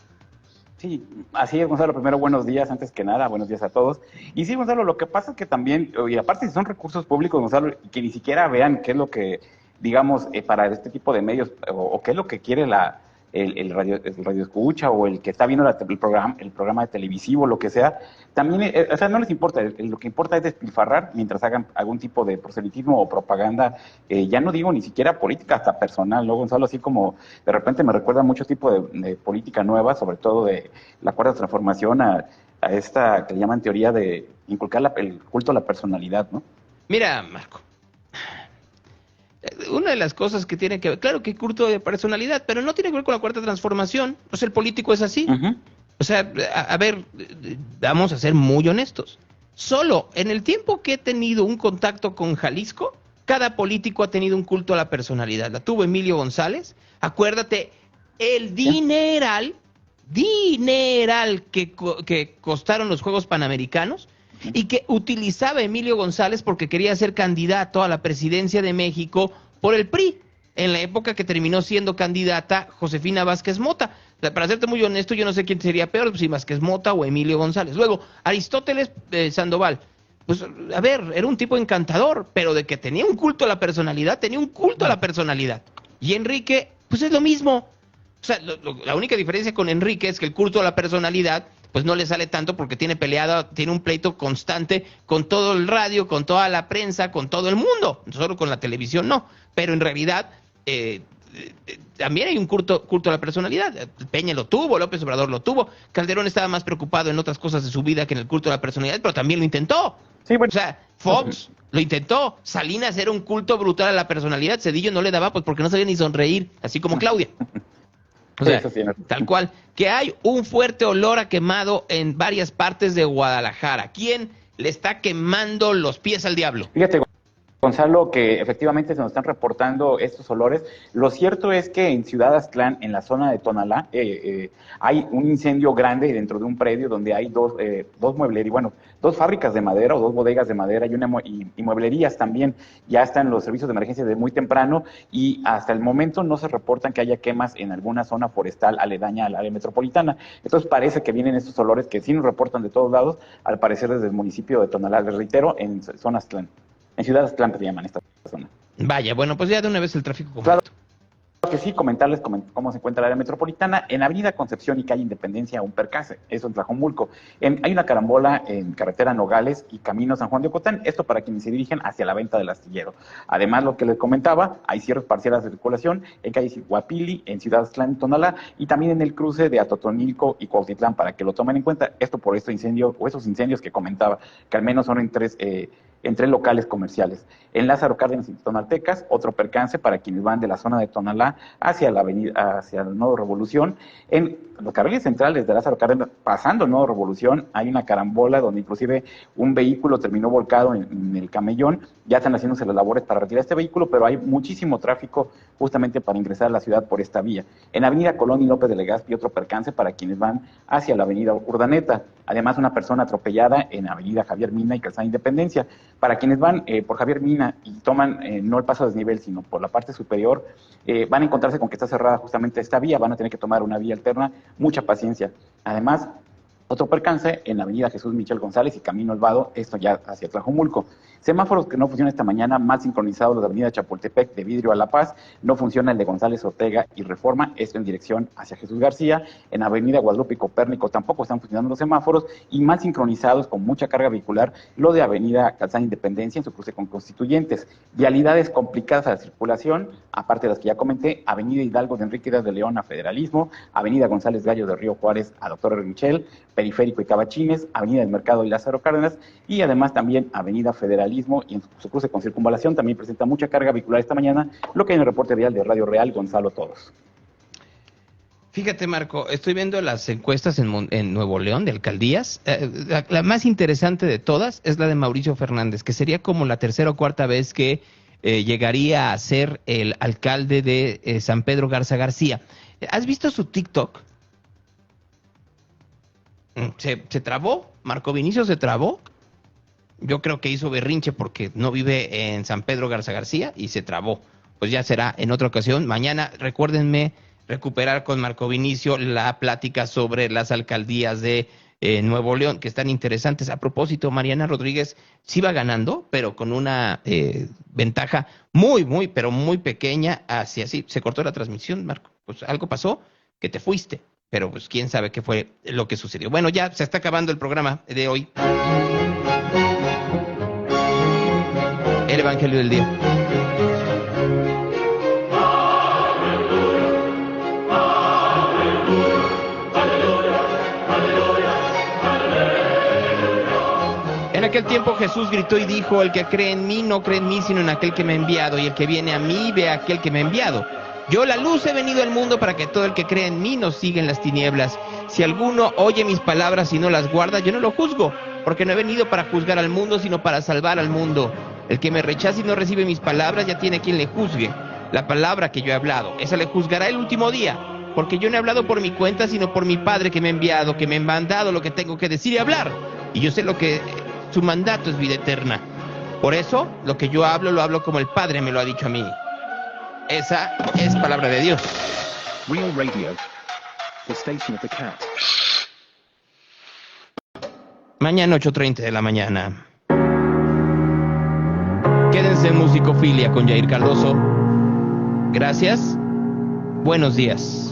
Sí, así es, Gonzalo. Primero, buenos días, antes que nada, buenos días a todos. Y sí, Gonzalo, lo que pasa es que también, y aparte si son recursos públicos, Gonzalo, que ni siquiera vean qué es lo que, digamos, para este tipo de medios, o qué es lo que quiere el radio escucha o el que está viendo el programa de televisivo, lo que sea, también, o sea, no les importa, lo que importa es despilfarrar mientras hagan algún tipo de proselitismo o propaganda, ya no digo ni siquiera política, hasta personal, ¿no, Gonzalo? Así como de repente me recuerda mucho tipo de política nueva, sobre todo de la cuarta transformación, a esta que le llaman teoría de inculcar el culto a la personalidad, ¿no? Mira, Marco, una de las cosas que tiene que ver, claro que hay culto de personalidad, pero no tiene que ver con la cuarta transformación. O sea, el político es así. O sea, a ver, vamos a ser muy honestos. Solo en el tiempo que he tenido un contacto con Jalisco, cada político ha tenido un culto a la personalidad. La tuvo Emilio González. Acuérdate, el dineral que costaron los Juegos Panamericanos y que utilizaba Emilio González porque quería ser candidato a la presidencia de México por el PRI, en la época que terminó siendo candidata Josefina Vázquez Mota. Para serte muy honesto, yo no sé quién sería peor, si Vázquez Mota o Emilio González. Luego, Aristóteles Sandoval, pues a ver, era un tipo encantador, pero de que tenía un culto a la personalidad, tenía un culto a la personalidad. Y Enrique, pues es lo mismo. O sea, la única diferencia con Enrique es que el culto a la personalidad pues no le sale tanto porque tiene un pleito constante con todo el radio, con toda la prensa, con todo el mundo, solo con la televisión no, pero en realidad también hay un culto a la personalidad. Peña lo tuvo, López Obrador lo tuvo, Calderón estaba más preocupado en otras cosas de su vida que en el culto a la personalidad, pero también lo intentó. Sí, bueno. O sea, Fox lo intentó, Salinas era un culto brutal a la personalidad, Zedillo no le daba pues porque no sabía ni sonreír, así como Claudia. O sea, tal cual, que hay un fuerte olor a quemado en varias partes de Guadalajara. ¿Quién le está quemando los pies al diablo? Fíjate, Gonzalo, que efectivamente se nos están reportando estos olores. Lo cierto es que en Ciudad Aztlán, en la zona de Tonalá, hay un incendio grande dentro de un predio donde hay dos mueblerías, bueno, dos fábricas de madera o dos bodegas de madera y mueblerías también. Ya están los servicios de emergencia de muy temprano y hasta el momento no se reportan que haya quemas en alguna zona forestal aledaña al área metropolitana. Entonces parece que vienen estos olores que sí nos reportan de todos lados, al parecer desde el municipio de Tonalá, les reitero, en zona Aztlán. En Ciudad Aztlán se llaman esta zona. Vaya, bueno, pues ya de una vez el tráfico completo. Claro que sí, comentarles cómo se encuentra el área metropolitana. En Avenida Concepción y Calle Independencia, un percance, eso en Tlajomulco. Hay una carambola en carretera Nogales y Camino San Juan de Ocotán, esto para quienes se dirigen hacia la venta del astillero. Además, lo que les comentaba, hay cierres parciales de circulación en calle Guapili, en Ciudad Aztlán, Tonalá, y también en el cruce de Atotonilco y Cuautitlán, para que lo tomen en cuenta, esto por esos incendios que comentaba, que al menos son en tres locales comerciales. En Lázaro Cárdenas y Tonaltecas, otro percance para quienes van de la zona de Tonalá hacia el Nodo Revolución. En los carriles centrales de Lázaro Cárdenas, pasando el Nodo Revolución, hay una carambola donde inclusive un vehículo terminó volcado en el camellón. Ya están haciéndose las labores para retirar este vehículo, pero hay muchísimo tráfico justamente para ingresar a la ciudad por esta vía. En Avenida Colón y López de Legazpi, otro percance para quienes van hacia la Avenida Urdaneta. Además, una persona atropellada en Avenida Javier Mina y Calzada Independencia. Para quienes van por Javier Mina y toman no el paso a desnivel, sino por la parte superior, van a encontrarse con que está cerrada justamente esta vía, van a tener que tomar una vía alterna, mucha paciencia. Además, otro percance en la avenida Jesús Michel González y Camino Elvado, esto ya hacia Tlajomulco. Semáforos que no funcionan esta mañana, mal sincronizados los de avenida Chapultepec, de Vidrio a La Paz, no funciona el de González Ortega y Reforma, esto en dirección hacia Jesús García. En avenida Guadalupe y Copérnico tampoco están funcionando los semáforos, y mal sincronizados con mucha carga vehicular lo de avenida Calzada Independencia en su cruce con Constituyentes. Vialidades complicadas a la circulación, aparte de las que ya comenté, avenida Hidalgo de Enrique Díaz de León a Federalismo, avenida González Gallo de Río Juárez a Doctor R. Michel, Periférico y Cabachines, avenida del Mercado y Lázaro Cárdenas, y además también avenida Federalismo y en su cruce con Circunvalación también presenta mucha carga vehicular esta mañana, lo que hay en el reporte vial de Radio Real, Gonzalo Todos. Fíjate, Marco, estoy viendo las encuestas en Nuevo León de alcaldías. La más interesante de todas es la de Mauricio Fernández, que sería como la tercera o cuarta vez que llegaría a ser el alcalde de San Pedro Garza García. ¿Has visto su TikTok? ¿Se trabó? ¿Marco Vinicio se trabó? Yo creo que hizo berrinche porque no vive en San Pedro Garza García y se trabó. Pues ya será en otra ocasión. Mañana, recuérdenme recuperar con Marco Vinicio la plática sobre las alcaldías de Nuevo León, que están interesantes. A propósito, Mariana Rodríguez sí va ganando, pero con una ventaja muy, pero muy pequeña hacia sí. Se cortó la transmisión, Marco. Pues algo pasó. que te fuiste. Pero pues quién sabe qué fue lo que sucedió. Bueno, ya se está acabando el programa de hoy. El Evangelio del Día. En aquel tiempo Jesús gritó y dijo: el que cree en mí no cree en mí, sino en aquel que me ha enviado, y el que viene a mí ve a aquel que me ha enviado. Yo, la luz, he venido al mundo para que todo el que cree en mí no siga en las tinieblas. Si alguno oye mis palabras y no las guarda, yo no lo juzgo, porque no he venido para juzgar al mundo, sino para salvar al mundo. El que me rechaza y no recibe mis palabras, ya tiene quien le juzgue. La palabra que yo he hablado, esa le juzgará el último día, porque yo no he hablado por mi cuenta, sino por mi Padre que me ha enviado, que me ha mandado lo que tengo que decir y hablar. Y yo sé lo que su mandato es vida eterna. Por eso, lo que yo hablo, lo hablo como el Padre me lo ha dicho a mí. Esa es palabra de Dios. Real Radio, the station of the cat. Mañana 8:30 de la mañana. Quédense en Musicofilia con Jair Cardoso. Gracias. Buenos días.